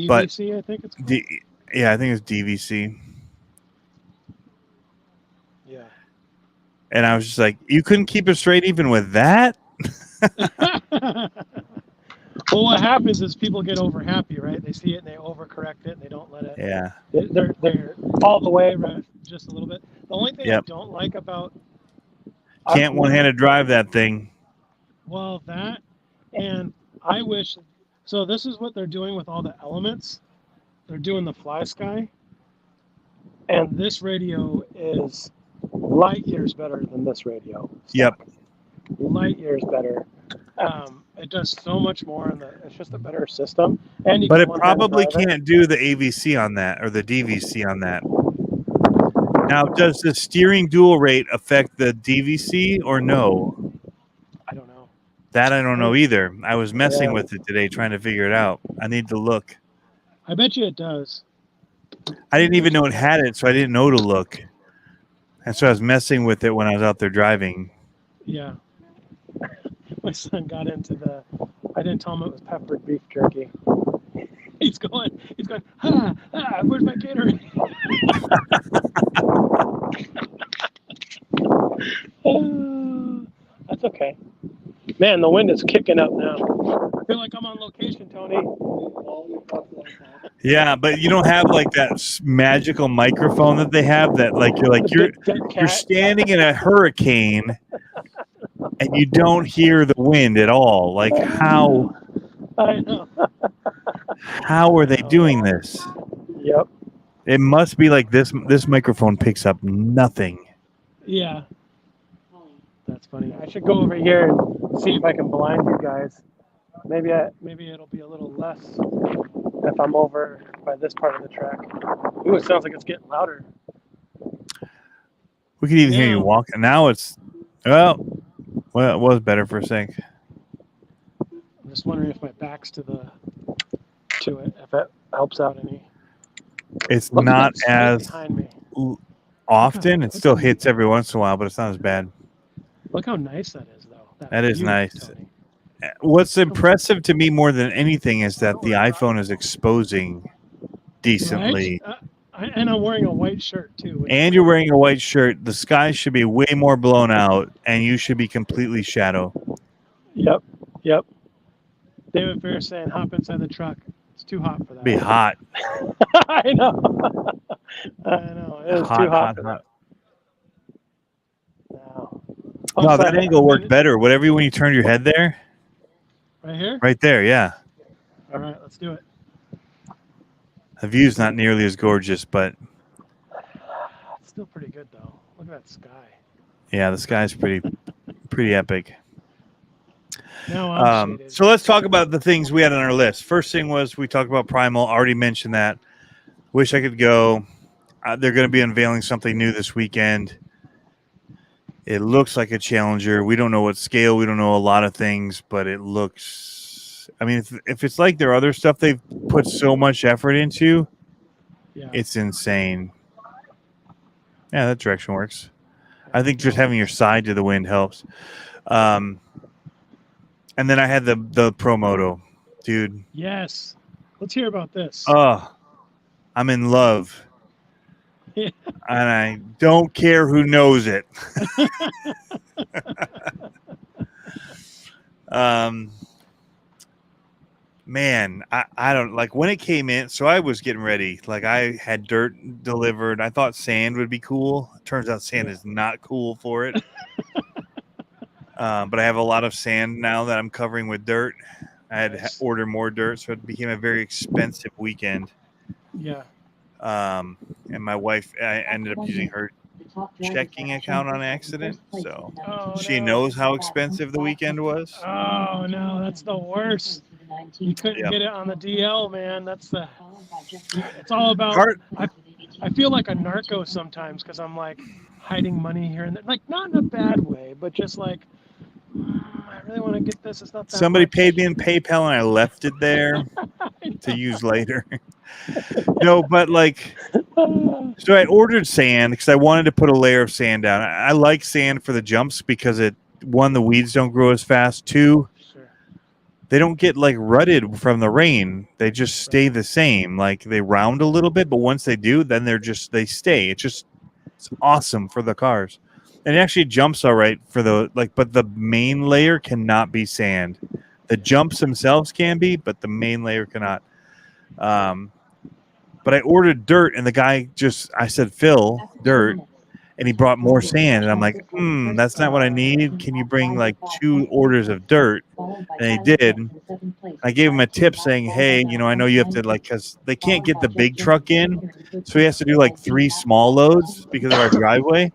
But DVC, I think it's called. Yeah, I think it's DVC. Yeah. And I was just like, you couldn't keep it straight even with that? Well, what happens is people get over happy, right? They see it and they overcorrect it and they don't let it. Yeah. They're all the way, right? Just a little bit. The only thing Yep. I don't like about Can't one-handed drive that thing. Well, that, and I wish. So this is what they're doing with all the elements. They're doing the fly sky, and this radio is light years better than this radio. Yep. Light years better. It does so much more, and it's just a better system. And you But can it one-handed probably drive it. can't do the AVC on that or the DVC on that. Now, does the steering dual rate affect the DVC or no? I don't know. That I don't know either. I was messing Yeah. with it today trying to figure it out. I need to look. I bet you it does. I didn't even know it had it, so I didn't know to look. And so I was messing with it when I was out there driving. Yeah. My son got into the. I didn't tell him it was peppered beef jerky. He's going. Where's my Gatorade? That's okay. Man, the wind is kicking up now. I feel like I'm on location, Tony. Yeah, but you don't have like that magical microphone that they have that you're standing in a hurricane and you don't hear the wind at all. Like how I know. how are they doing this? Yep. It must be like this microphone picks up nothing. Yeah. That's funny. I should go over here and see if I can blind you guys. Maybe it'll be a little less if I'm over by this part of the track. Ooh, it sounds like it's getting louder. We could even hear you Yeah. walking. Now it's well, it was better for a sec. I'm just wondering if my back's to it, if it helps out any. It's Look at not that snake as behind me. often. It still hits every once in a while, but it's not as bad. Look how nice that is, though. That is view, nice. Tony. What's impressive to me more than anything is that the iPhone is exposing decently. Right? And I'm wearing a white shirt too. And you're wearing a white shirt. The sky should be way more blown out, and you should be completely shadow. Yep. David Fair saying, "Hop inside the truck. It's too hot for that." Be hot. I know. It is too hot for that. No. No, that angle worked better. Whatever when you turned your head there. Right here? Right there, yeah. All right, let's do it. The view's not nearly as gorgeous, but It's still pretty good though. Look at that sky. yeah, the sky's pretty epic. Now I'm shaded. So let's talk about the things we had on our list. First thing was we talked about Primal. Already mentioned that. Wish I could go. They're going to be unveiling something new this weekend. It looks like a Challenger. We don't know what scale. We don't know a lot of things, but it looks. I mean, if it's like their other stuff they've put so much effort into, it's insane. Yeah, that direction works. I think just having your side to the wind helps. And then I had the Pro Moto, dude. Yes. Let's hear about this. Oh, I'm in love. Yeah. And I don't care who knows it. Man, I don't like when it came in. So I was getting ready. Like I had dirt delivered. I thought sand would be cool. Turns out sand is not cool for it. But I have a lot of sand now that I'm covering with dirt. I had to order more dirt, so it became a very expensive weekend. Yeah. And my wife, I ended up using her checking account on accident, so she knows how expensive the weekend was. Oh no, that's the worst. You couldn't get it on the DL, man. It's all about. I feel like a narco sometimes because I'm like hiding money here and there, like not in a bad way, but just like I really want to get this. It's not that somebody much. paid me in PayPal and I left it there to use later. No, but like, so I ordered sand because I wanted to put a layer of sand down. I like sand for the jumps because one, the weeds don't grow as fast. Two, they don't get like rutted from the rain. They just stay the same. Like they round a little bit, but once they do, then they stay. It's awesome for the cars. And it actually jumps all right for but the main layer cannot be sand. The jumps themselves can be, but the main layer cannot. But I ordered dirt, and the guy I said, Phil, dirt, and he brought more sand. And I'm like, that's not what I need. Can you bring like 2 orders of dirt? And he did. I gave him a tip saying, hey, I know you have to because they can't get the big truck in. So he has to do like 3 small loads because of our driveway.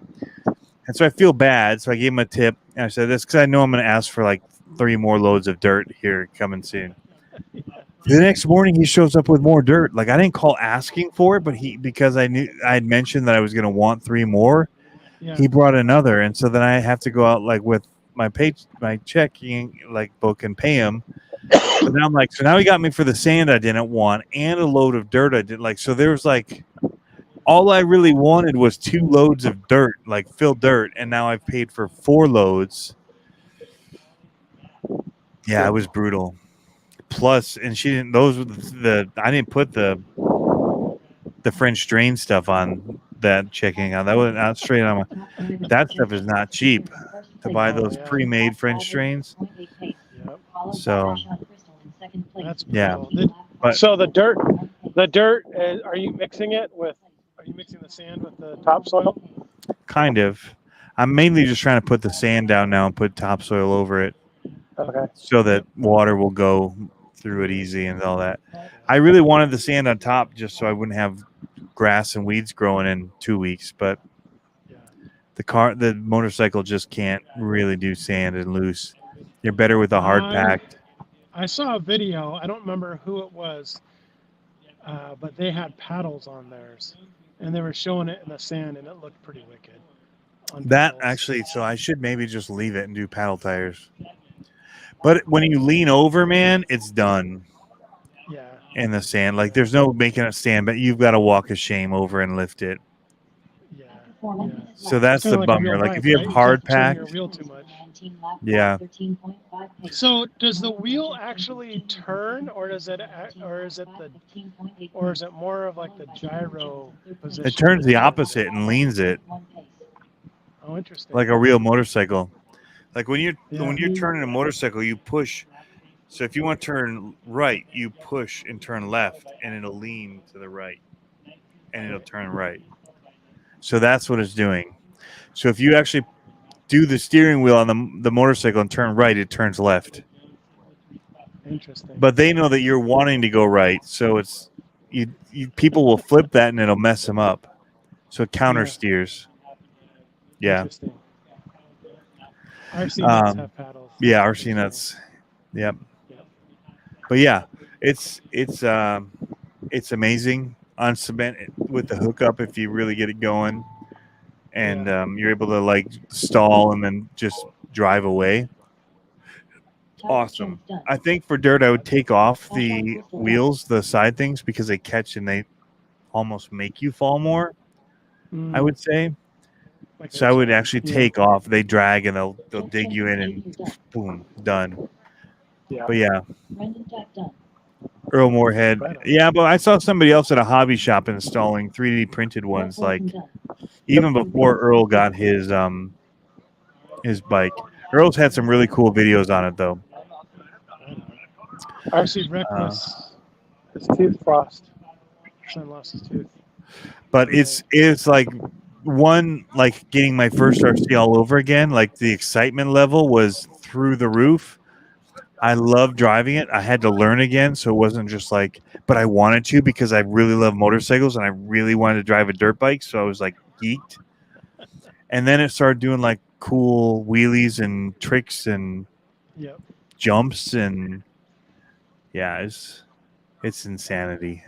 And so I feel bad. So I gave him a tip. And I said this because I know I'm going to ask for like 3 more loads of dirt here coming soon. The next morning, he shows up with more dirt. Like I didn't call asking for it, but because I knew I had mentioned that I was going to want 3 more. Yeah. He brought another, and so then I have to go out like with my checking like book and pay him. But now I'm like, so now he got me for the sand I didn't want and a load of dirt I didn't like. So there was like, all I really wanted was 2 loads of dirt, like filled dirt, and now I've paid for 4 loads. Yeah, it was brutal. Plus, and she didn't. Those were I didn't put the French drain stuff on that checking out. That was not straight on. That stuff is not cheap to buy those pre-made French drains. So yeah. But, so the dirt. Are you mixing it with? Are you mixing the sand with the topsoil? Kind of. I'm mainly just trying to put the sand down now and put topsoil over it. Okay. So that water will go through it easy and all that. I really wanted the sand on top just so I wouldn't have grass and weeds growing in 2 weeks, but the motorcycle just can't really do sand and loose. You're better with a hard packed. I saw a video. I don't remember who it was, but they had paddles on theirs, and they were showing it in the sand, and it looked pretty wicked. That actually, so I should maybe just leave it and do paddle tires. But when you lean over, man, it's done. Yeah. In the sand. Like, there's no making it stand, but you've got to walk a shame over and lift it. Yeah. So that's Kinda the like a real bummer. Like bike, if you right? have You hard can't turn pack, your wheel too much. yeah. So does the wheel actually turn, or does it, or is it more of like the gyro position? It turns the opposite and leans it Oh, interesting. like a real motorcycle. Like when Yeah. you're turning a motorcycle, you push. So if you want to turn right, you push and turn left, and it'll lean to the right, and it'll turn right. So that's what it's doing. So if you actually do the steering wheel on the motorcycle and turn right, it turns left. Interesting. But they know that you're wanting to go right, so it's people will flip that and it'll mess them up. So it counter steers. Yeah. Interesting. RC nuts have paddles. Yeah, RC nuts. Yep. Yep. But yeah, it's amazing on cement with the hookup if you really get it going, and you're able to like stall and then just drive away. Awesome. I think for dirt, I would take off the wheels, the side things, because they catch and they almost make you fall more. I would say. Like So I would upside. actually take off. They drag and they'll dig you in and boom, done. Yeah. But yeah, Earl Moorhead. Yeah, but I saw somebody else at a hobby shop installing 3D printed ones, like even before Earl got his bike. Earl's had some really cool videos on it though. RC Reckless. His tooth frost. Son lost his tooth. But it's like one, like getting my first RC all over again. Like the excitement level was through the roof. I love driving it. I had to learn again, so it wasn't just like, but I wanted to because I really love motorcycles and I really wanted to drive a dirt bike. So I was like geeked. And then it started doing like cool wheelies and tricks and jumps, and yeah, it's insanity.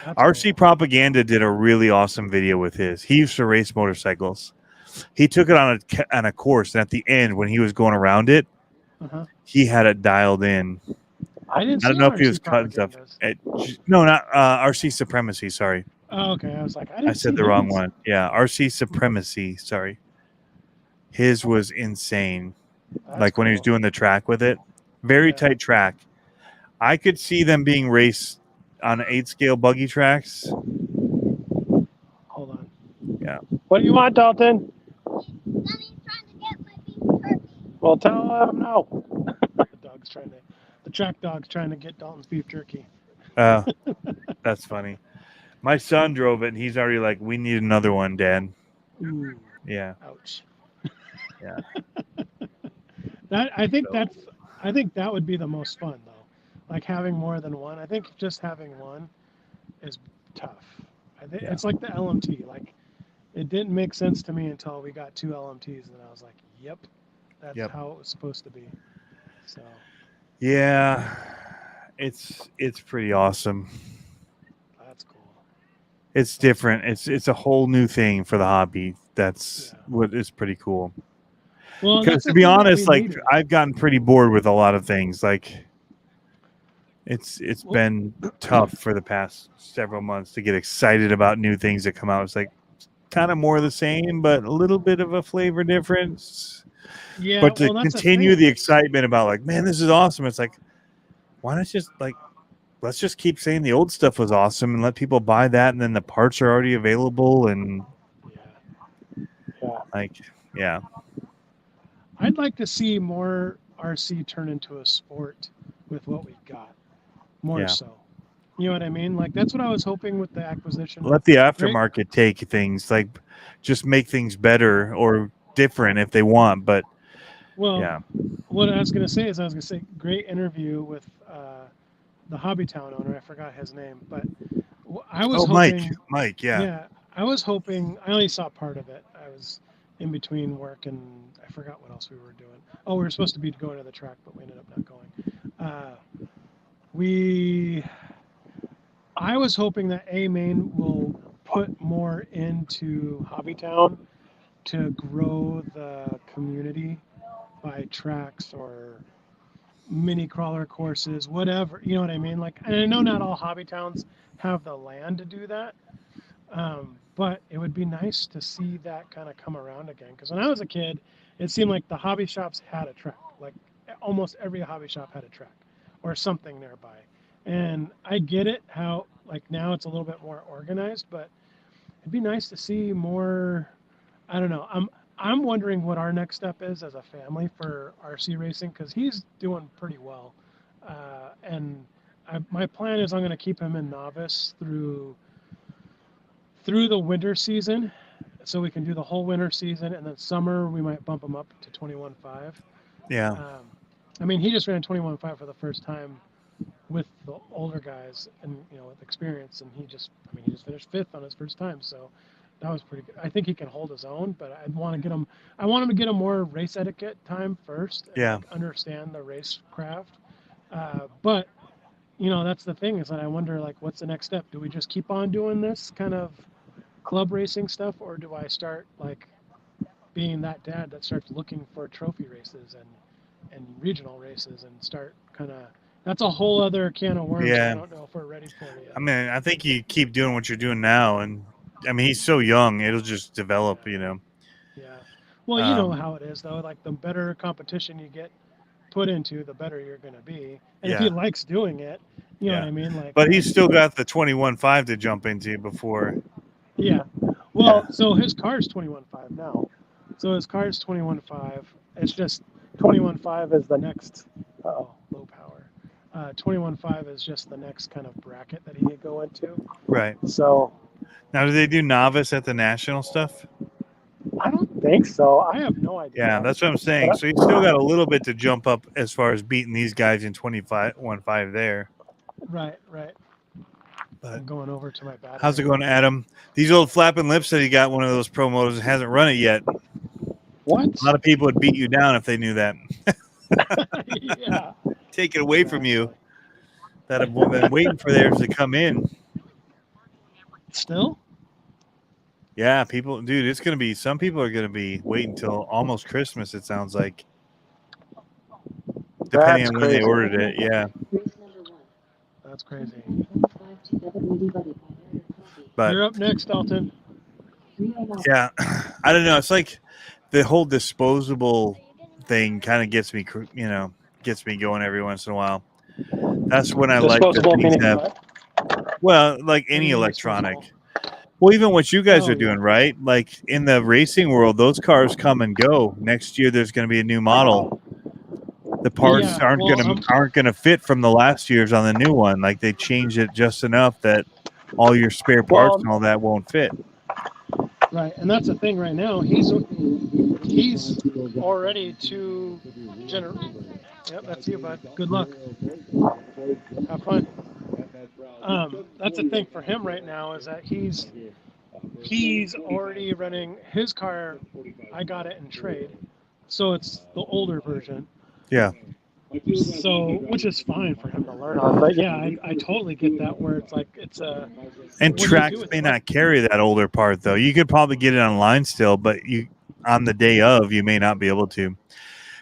That's RC cool. Propaganda did a really awesome video with his. He used to race motorcycles. He took it on a course, and at the end, when he was going around it, he had it dialed in. I don't know if he was cutting stuff. No, not RC Supremacy. Sorry. Oh, okay. I was like, I said the wrong one. Yeah, RC Supremacy. Sorry. His was insane. Like when he was doing the track with it. Very tight track. I could see them being raced on 8-scale buggy tracks. Hold on. Yeah. What do you want, Dalton? Daddy's trying to get my beef jerky. Well, tell him no. The track dog's trying to get Dalton's beef jerky. That's funny. My son drove it, and he's already like, "We need another one, Dad." Ooh. Yeah. Ouch. Yeah. I think that would be the most fun though. Like having more than one. I think just having one is tough. I think it's like the LMT. Like it didn't make sense to me until we got 2 LMTs, and I was like, "Yep, that's how it was supposed to be." So. Yeah, it's pretty awesome. That's cool. It's different. It's a whole new thing for the hobby. That's what is pretty cool. Well, because to be honest, like I've gotten pretty bored with a lot of things. Like it's been tough for the past several months to get excited about new things that come out. It's like kind of more of the same, but a little bit of a flavor difference. Yeah, but to continue the excitement about like, man, this is awesome. It's like, why not just like, let's just keep saying the old stuff was awesome and let people buy that, and then the parts are already available, and I'd like to see more RC turn into a sport with what we've got. More so. You know what I mean? Like that's what I was hoping with the acquisition. Let the aftermarket take things, like just make things better or different if they want. But what I was going to say is great interview with the Hobbytown owner. I forgot his name, but I was hoping Mike. Yeah, I was hoping. I only saw part of it. I was in between work, and I forgot what else we were doing. Oh, we were supposed to be going to the track, but we ended up not going. I was hoping that Maine will put more into Hobbytown to grow the community by tracks or mini crawler courses, whatever. You know what I mean? Like, and I know not all hobby towns have the land to do that, But it would be nice to see that kind of come around again. Because when I was a kid, it seemed like the hobby shops had a track. Like almost every hobby shop had a track or something nearby. And I get it how like now it's a little bit more organized, but it'd be nice to see more. I don't know. I'm wondering what our next step is as a family for RC racing because he's doing pretty well, and my plan is I'm going to keep him in novice through the winter season, so we can do the whole winter season, and then summer we might bump him up to 21.5. Yeah. I mean, he just ran 21.5 for the first time with the older guys and with experience, and he just finished fifth on his first time, so that was pretty good. I think he can hold his own, but I want him to get a more race etiquette time first and Yeah. understand the race craft. But that's the thing is that I wonder like what's the next step? Do we just keep on doing this kind of club racing stuff, or do I start like being that dad that starts looking for trophy races and regional races and start kind of that's a whole other can of worms. Yeah. I don't know if we're ready for it yet. I mean, I think you keep doing what you're doing now, and I mean, he's so young; it'll just develop, Yeah. Well, you know how it is though. Like the better competition you get put into, the better you're going to be. And if he likes doing it, you know what I mean. Like, but he's still got the 21.5 to jump into before. Yeah. Well, so his car's 21.5 now. So his car's 21.5. It's just 21.5 is the next. Low power. 21.5 is just the next kind of bracket that he could go into. Right. So. Now, do they do novice at the national stuff? I don't think so. I have no idea. Yeah, that's what I'm saying. So he's still got a little bit to jump up as far as beating these guys in 25.5 there. Right. But I'm going over to my battery. How's it going, Adam? These old flapping lips said he got one of those pro motors and hasn't run it yet. What? A lot of people would beat you down if they knew that. Yeah. Take it away from you. That have been waiting for theirs to come in. Still? Yeah, people, dude, it's going to be, some people are going to be waiting until almost Christmas, it sounds like. Depending on when they ordered it, yeah. That's crazy. But you're up next, Dalton. Yeah, I don't know. It's like the whole disposable thing kind of gets me going every once in a while. That's when I like the things that, well, like any electronic. Well, even what you guys are doing, right? Like in the racing world, those cars come and go. Next year, there's going to be a new model. The parts aren't gonna fit from the last year's on the new one. Like they changed it just enough that all your spare parts and all that won't fit. Right, and that's the thing right now. He's already two generations. Yep, that's you, bud. Good luck. Have fun. That's the thing for him right now is that he's already running his car. I got it in trade, so it's the older version. Yeah. So, which is fine for him to learn on. But yeah, I totally get that where it's like it's a. And tracks may not carry that older part though. You could probably get it online still, but you on the day of you may not be able to.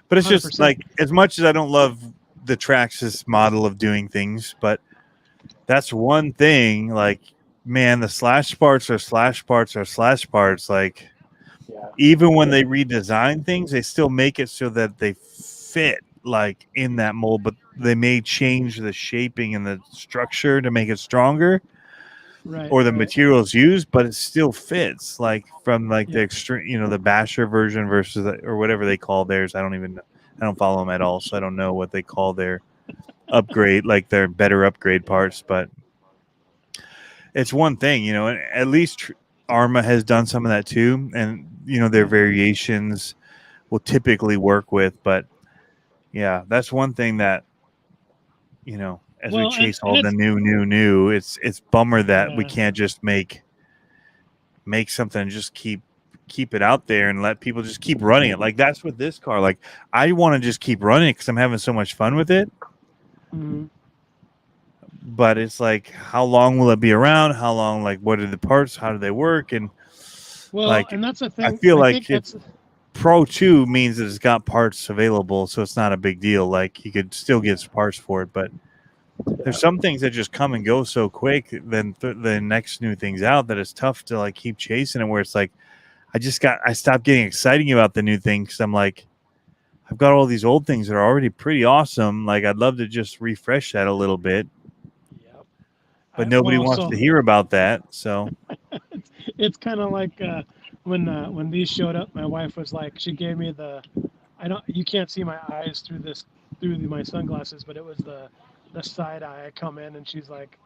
But it's 100%. Just like as much as I don't love the Traxxas model of doing things, but that's one thing. Like, man, the slash parts are slash parts are slash parts. Like, even when they redesign things, they still make it so that they fit like in that mold, but they may change the shaping and the structure to make it stronger, or the materials used, but it still fits. Like from like the extreme, the Basher version versus or whatever they call theirs. I don't follow them at all, so I don't know what they call their upgrade, like their better upgrade parts. But it's one thing, and at least Arma has done some of that too, and their variations will typically work with, but. Yeah, that's one thing that, as we chase all the new, it's bummer that we can't just make something and just keep it out there and let people just keep running it. Like that's with this car. Like I want to just keep running it because I'm having so much fun with it. Mm-hmm. But it's like, how long will it be around? How long? Like, what are the parts? How do they work? And and that's the thing. I feel like it's. Pro 2 means that it's got parts available, so it's not a big deal. Like you could still get parts for it, but There's some things that just come and go so quick. Then the next new thing's out that it's tough to like keep chasing it. Where it's like, I stopped getting excited about the new thing because I'm like, I've got all these old things that are already pretty awesome. Like I'd love to just refresh that a little bit, Yep. but nobody wants to hear about that. So it's kind of like when these showed up, my wife was like, she gave me you can't see my eyes through my sunglasses, but it was the side eye. I come in and she's like,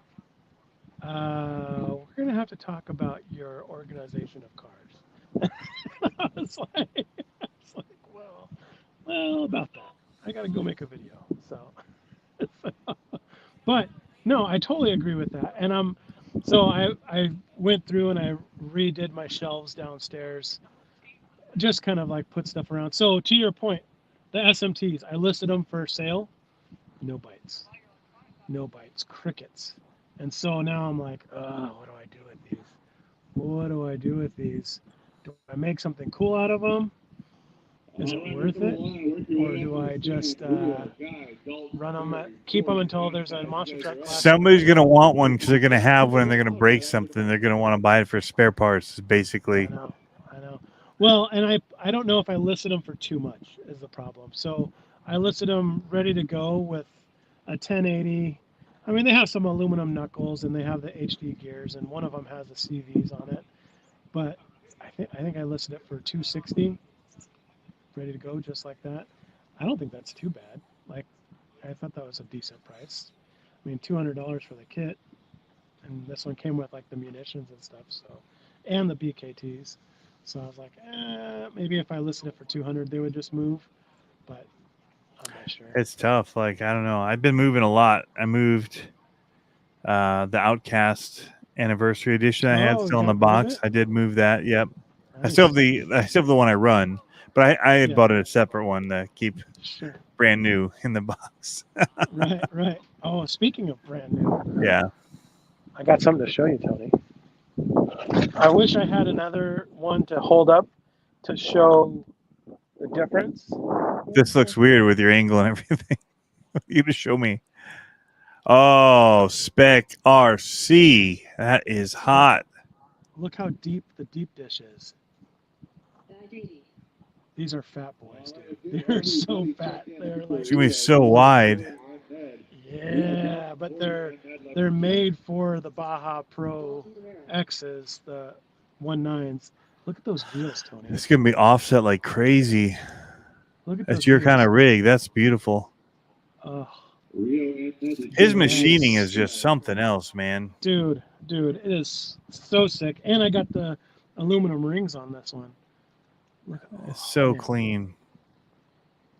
we're gonna have to talk about your organization of cars. I was like, well, about that. I gotta go make a video. So, but no, I totally agree with that. And so I went through and I redid my shelves downstairs, just kind of like put stuff around. So to your point, the SMTs, I listed them for sale, no bites, crickets. And so now I'm like, what do I do with these? What do I do with these? Do I make something cool out of them? Is it worth it? Or do I just run them, keep them until there's a monster truck class? somebody's gonna want one because they're gonna have one and they're gonna break something. They're gonna want to buy it for spare parts. Basically, I know. Well, and I don't know if I listed them for too much is the problem. So I listed them ready to go with a 1080. I mean, they have some aluminum knuckles and they have the HD gears, and one of them has the CVs on it. But I think I listed it for 260, ready to go, just like that. I don't think that's too bad. Like, I thought that was a decent price. I mean, $200 for the kit, and this one came with like the munitions and stuff, so, and the BKTs. So I was like, maybe if I listed it for 200, they would just move, but I'm not sure. it's tough. Like I don't know. I've been moving a lot. I moved the Outcast Anniversary Edition I had still in the box. I did move that. Yep. Nice. I still have the one I run, but I had bought a separate one to keep brand new in the box. Right. Oh, speaking of brand new. Yeah. I got something to show you, Tony. I wish I had another one to hold up to show the difference. This looks weird with your angle and everything. You just show me. Oh, Spec RC. That is hot. Look how deep the deep dish is. These are fat boys, dude. They're so fat. They're like, it's gonna be so wide. Yeah, but they're made for the Baja Pro X's, the 1.9s. Look at those wheels, Tony. It's gonna be offset like crazy. Look at that's your kind of rig. That's beautiful. His machining is just something else, man. Dude, it is so sick. And I got the aluminum rings on this one. It's so clean.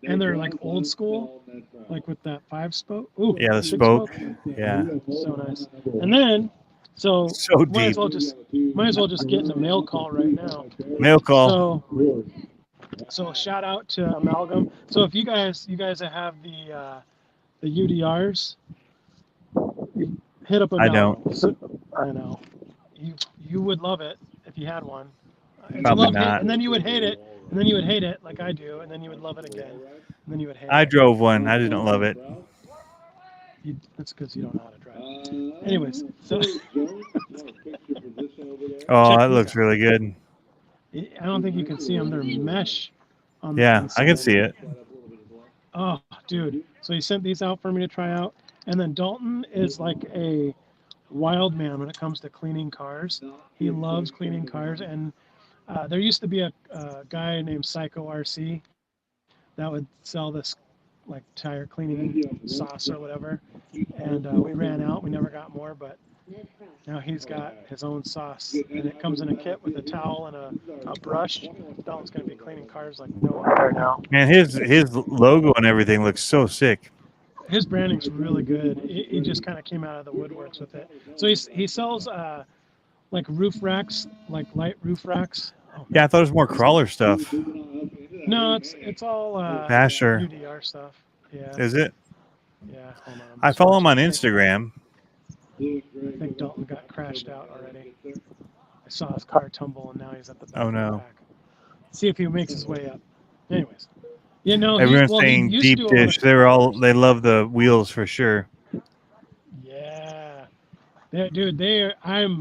And they're like old school, like with that 5-spoke. Ooh, yeah, the spoke. Yeah. So nice. And then, so deep. Might as well just get into mail call right now. Mail call. So shout out to Amalgam. So if you guys that have the UDRs, hit up Amalgam. I don't. So, I know. You would love it if you had one. Probably not. And then you would hate it. And then you would hate it like I do. And then you would love it again. And then you would hate it. I drove one. I didn't love it. That's because you don't know how to drive. Anyways. So oh, that looks really good. I don't think you can see them. They're mesh. Yeah, I can see it. Oh, dude. So he sent these out for me to try out. And then Dalton is like a wild man when it comes to cleaning cars. He loves cleaning cars. And there used to be a guy named Psycho RC that would sell this like tire cleaning sauce or whatever. And we ran out. We never got more, but now he's got his own sauce. And it comes in a kit with a towel and a brush. Dalton's going to be cleaning cars like no other now. Man, his logo and everything looks so sick. His branding's really good. He just kind of came out of the woodworks with it. So he sells like roof racks, like light roof racks. Oh, yeah, I thought it was more crawler stuff. No, it's all Basher. UDR stuff. Yeah. Is it? Yeah. Hold on. I follow him on Instagram. I think Dalton got crashed out already. I saw his car tumble, and now he's at the back. Oh no. Back. See if he makes his way up. Anyways. Yeah, no. Everyone's saying deep dish. They love the wheels for sure. I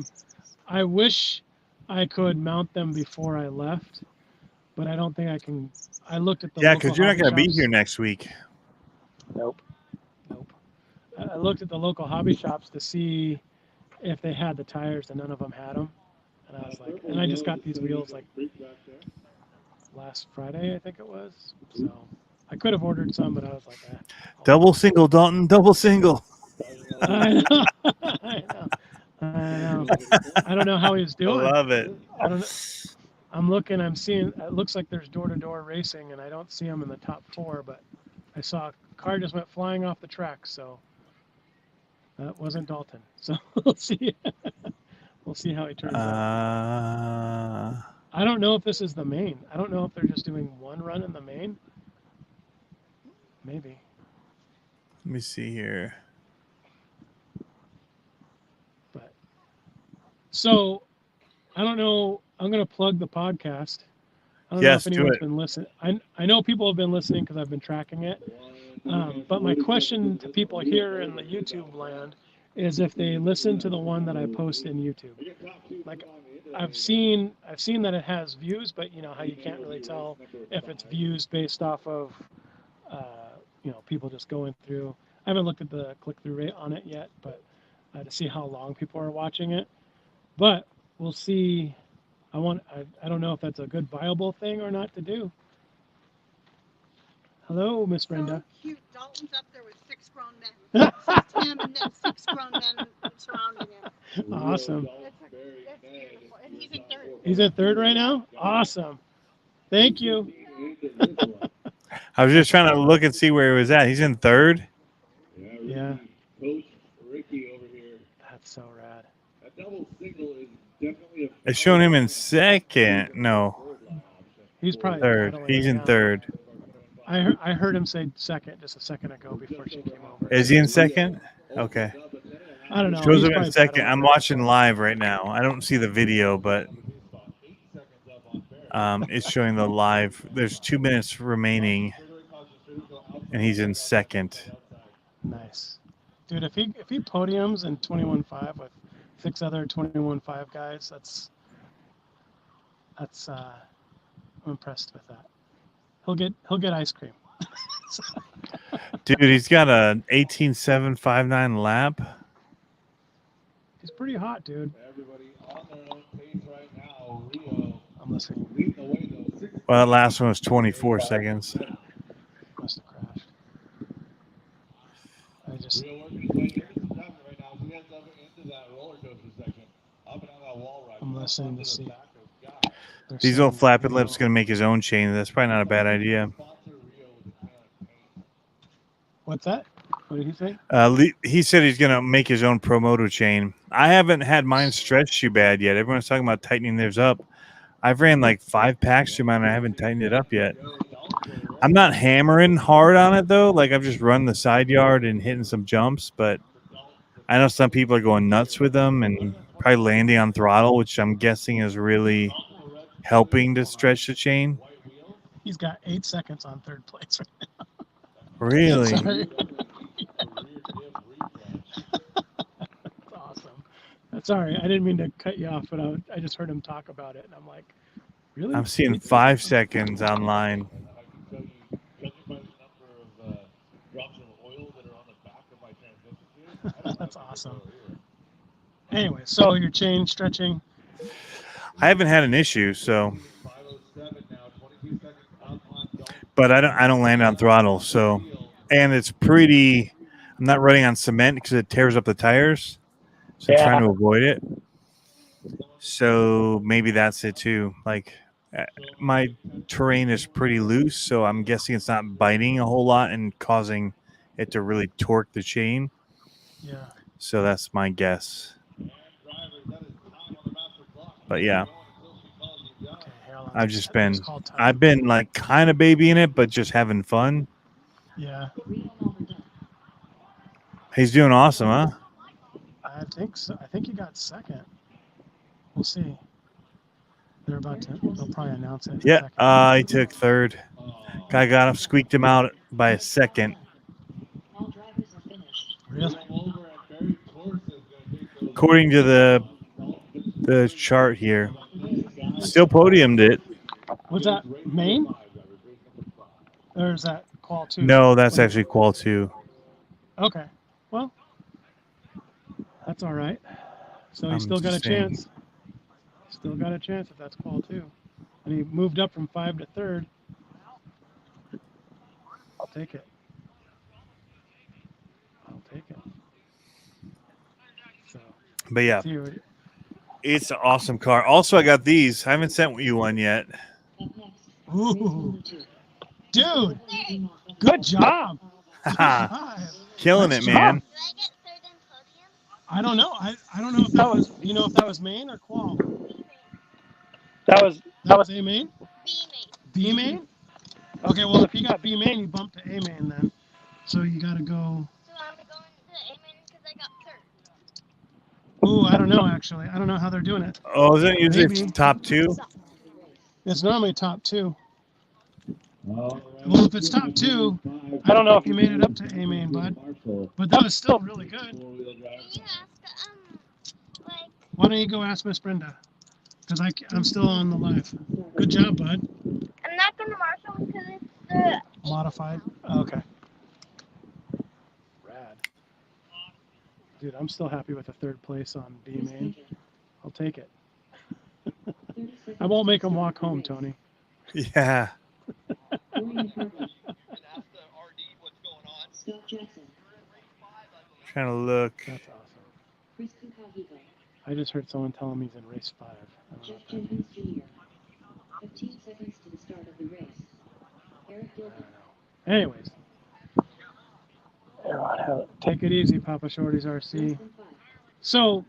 wish I could mount them before I left, but I don't think I can. I looked at the Yeah, local because you're not hobby going to be shops. here next week. Nope. I looked at the local hobby shops to see if they had the tires, and none of them had them. And I was like, and I just got these wheels like last Friday, I think it was. So I could have ordered some, but I was like, Double single, Dalton. Double single. I know. I know. I know. I don't know how he's I doing. love it. I don't know. I'm looking. I'm seeing. It looks like there's door-to-door racing, and I don't see him in the top 4. But I saw a car just went flying off the track, so that wasn't Dalton. So we'll see. We'll see how he turns out. I don't know if this is the main. I don't know if they're just doing one run in the main. Maybe. Let me see here. But so I don't know. I'm going to plug the podcast. I don't know Yes, if do anyone's it. been listening. I know people have been listening because I've been tracking it. But my question to people here in the YouTube land is if they listen to the one that I post in YouTube. Like I've seen that it has views, but you know how you can't really tell if it's views based off of people just going through. I haven't looked at the click-through rate on it yet, but to see how long people are watching it. But we'll see. I don't know if that's a good viable thing or not to do. Hello, Miss Brenda. So cute. Dalton's up there with 6 grown men. It's him and then 6 grown men surrounding him. Awesome. That's beautiful. And he's in 3rd. He's in 3rd right now? Awesome. Thank you. I was just trying to look and see where he was at. He's in 3rd. Yeah. Coach Ricky over here. That's so rad. That double single is definitely a. It's showing him in 2nd. No, He's probably 3rd. battling He's right in now. 3rd. I heard him say 2nd just a second ago before she came over. Is he in 2nd? Okay. I don't know. Shows He's him in probably 2nd. battling I'm for- watching live right now. I don't see the video, but it's showing the live. There's 2 minutes remaining, and he's in 2nd. Nice. Dude, if he podiums in 21.5 with 6 other 21.5 guys, that's I'm impressed with that. He'll get ice cream. Dude, he's got a 18.759 lap. He's pretty hot, dude. Everybody on their own pace right now. Rio I'm listening. leading the way though. 6 Well, that last one was 24 seconds. Must have crashed. I just Rio working his way into the traffic right now. He ends up into that roller coaster section. Up and down that wall ride. I'm listening to see. they're These little saying flapping Rio- lips going to make his own chain. That's probably not a bad idea. What's that? What did he say? He said he's going to make his own Promoto chain. I haven't had mine stretched too bad yet. Everyone's talking about tightening theirs up. I've ran like 5 packs through mine. And I haven't tightened it up yet. I'm not hammering hard on it, though. Like, I've just run the side yard and hitting some jumps. But I know some people are going nuts with them and probably landing on throttle, which I'm guessing is really helping to stretch the chain. He's got 8 seconds on 3rd place. Really? Sorry. That's awesome. Sorry, I didn't mean to cut you off, but I just heard him talk about it, and I'm like, really? I'm seeing 5 seconds online. That's awesome. Anyway, so your chain stretching. I haven't had an issue, so. But I don't land on throttle, so. And it's pretty. I'm not running on cement because it tears up the tires. So I'm trying to avoid it. So maybe that's it too. Like my terrain is pretty loose, so I'm guessing it's not biting a whole lot and causing it to really torque the chain. Yeah. So that's my guess. But yeah, Okay, I've been like kind of babying it, but just having fun. Yeah, He's doing awesome, huh? I think so. I think he got 2nd. We'll see. They'll probably announce it. in a Yeah, second. he took 3rd. Guy got him, squeaked him out by a 2nd. Really? according to the chart here, still podiumed it. Was that main? Or is that qual 2? No, that's actually qual 2. Okay. Well, that's all right. So I'm he's still got a just saying. chance. Still got a chance if that's qual 2. And he moved up from 5 to 3rd. I'll take it. I'll take it. So, But yeah, see what, it's an awesome car. Also, I got these. I haven't sent you one yet. ooh, dude, good job. Killing Nice it, man. Did I get third in podium? I don't know. I don't know if that was. Do you know if that was main or qual? That was A main. B main. B main. Okay, well if you got B main, you bump to A main then. So you got to go. So I'm going to A main because I got third. Ooh, I don't know actually. I don't know how they're doing it. Oh, isn't it usually Maybe. top 2? It's normally top 2. Well, if it's top 2, I don't know if you made it up to A main, bud. But that was still really good. Can you ask like Why don't you go ask Miss Brenda? Because I'm still on the live. Good job, bud. I'm not gonna marshal because it's the Modified. Okay. Rad. Dude, I'm still happy with the 3rd place on B main. I'll take it. I won't make him walk home, Tony. Yeah. Trying to look. That's awesome. I just heard someone tell him he's in race 5. I don't know if that- 15 seconds to the start of the race. Eric I don't know. Anyways. Everyone, take it easy, Papa Shorty's RC. So,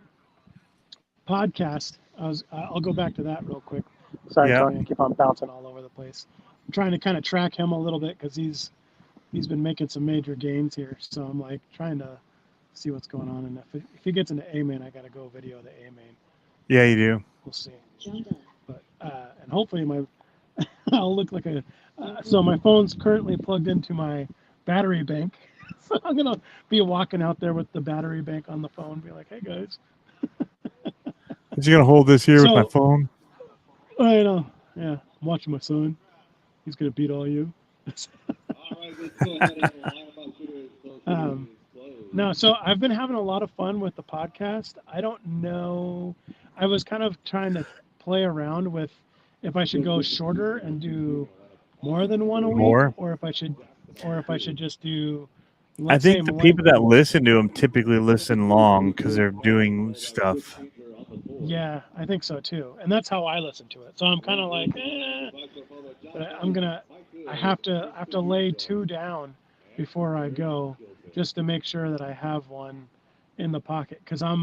podcast. I'll go back to that real quick. Sorry, Yeah. Tony, I keep on bouncing all over the place. I'm trying to kind of track him a little bit because he's been making some major gains here. So I'm like trying to see what's going on. And if he gets into A main, I got to go video the A main. Yeah, you do. We'll see. But and hopefully I'll look like a. So my phone's currently plugged into my battery bank. So I'm gonna be walking out there with the battery bank on the phone, be like, "Hey guys." I'm just gonna hold this here with my So- phone. I know. Yeah, I'm watching my son. He's gonna beat all you. No, so I've been having a lot of fun with the podcast. I don't know. I was kind of trying to play around with if I should go shorter and do more than one a week, More? or if I should just do. I let's think say the people length. that listen to them typically listen long because they're doing stuff. Yeah, I think so too, and that's how I listen to it. So I'm kind of like, but I have to lay 2 down before I go, just to make sure that I have one in the pocket. Because I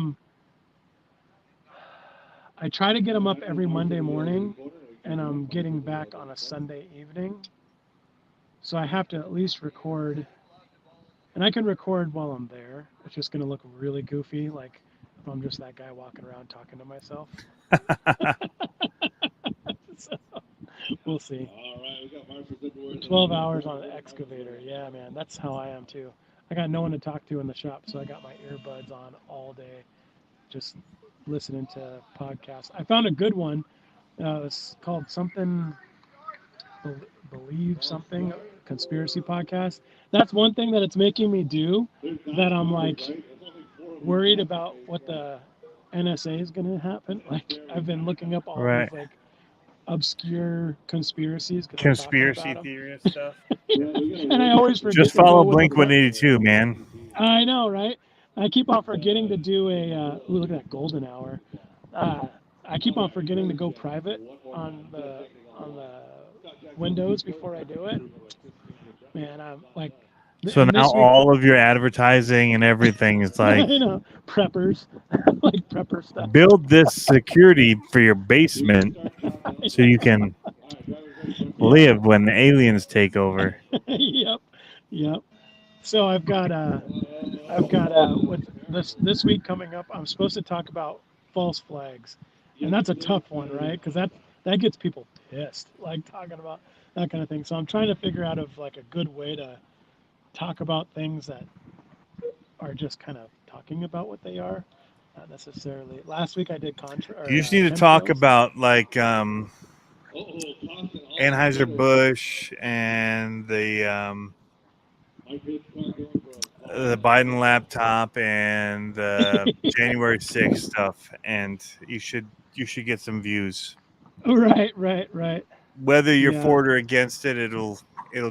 try to get them up every Monday morning, and I'm getting back on a Sunday evening. So I have to at least record, and I can record while I'm there. It's just going to look really goofy, like if I'm just that guy walking around talking to myself. So, we'll see. 12 hours on an excavator. Yeah, man, that's how I am too. I got no one to talk to in the shop, so I got my earbuds on all day, just listening to podcasts. I found a good one. It's called something, Believe Something, conspiracy podcast. That's one thing that it's making me do, that I'm like worried about what the NSA is going to happen. Like, I've been looking up all Right. these like obscure conspiracies. 'Cause I'm talking Conspiracy about 'em. theorist stuff. And I always forget Just to go follow with Blink the- 182, man. I know, right? I keep on forgetting to do a. Ooh, look at that golden hour. I keep on forgetting to go private on the windows before I do it. Man, I'm like. So and now this week- all of your advertising and everything is like, I know, preppers, like prepper stuff. build this security for your basement so you can live when the aliens take over. Yep. So I've got with this week coming up, I'm supposed to talk about false flags, and that's a tough one, right? Because that gets people pissed, like talking about that kind of thing. So I'm trying to figure out of like a good way to talk about things that are just kind of talking about what they are. Not necessarily. Last week I did You just need to talk about like Anheuser-Busch and the Biden laptop and the January 6th stuff, and you should get some views. Right. Whether you're Yeah. for it or against it, it'll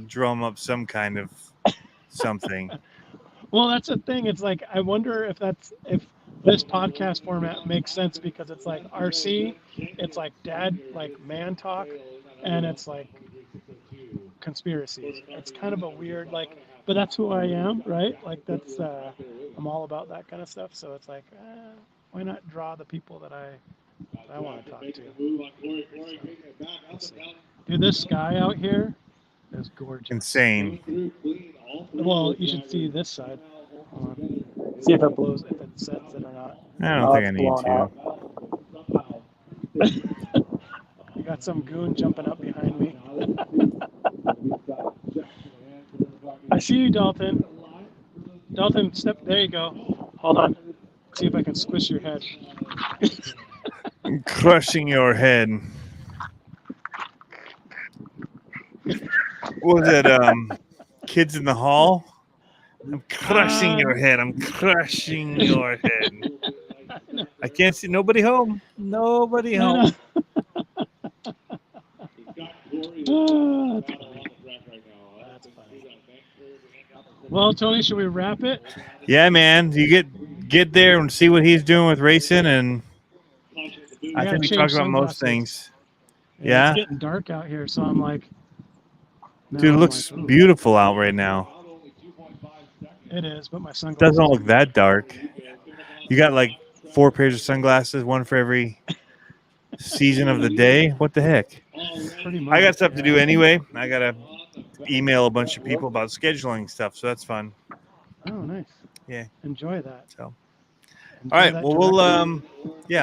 drum up some kind of something. Well, that's the thing. It's like I wonder if this podcast format makes sense because it's like RC, it's like dad, like man talk, and it's like conspiracies. It's kind of a weird but that's who I am, right? Like that's I'm all about that kind of stuff. So it's like, why not draw the people that I want to talk to? Let's see. Dude, this sky out here is gorgeous. Insane. Well, you should see this side. Hold on. See if it blows, if it sets it or not. I don't think I need to. You got some goon jumping up behind me. I see you, Dalton. Dalton, step. There you go. Hold on. See if I can squish your head. I'm crushing your head. What was it? Kids in the Hall? I'm crushing your head. I'm crushing your head. I can't see nobody home. Nobody home. Oh, that's funny. That's funny. Well, Tony, should we wrap it? Yeah, man. You get there and see what he's doing with racing, and I think we talked about most things. Yeah. It's getting dark out here, so I'm like. Dude, it looks beautiful out right now. It is, but my sunglasses doesn't look that dark. You got like 4 pairs of sunglasses, one for every season of the day. What the heck? Pretty much, I got stuff to do anyway. I got to email a bunch of people about scheduling stuff, so that's fun. Oh, nice. Yeah. Enjoy that. So, Enjoy all right. that Well, direction. yeah.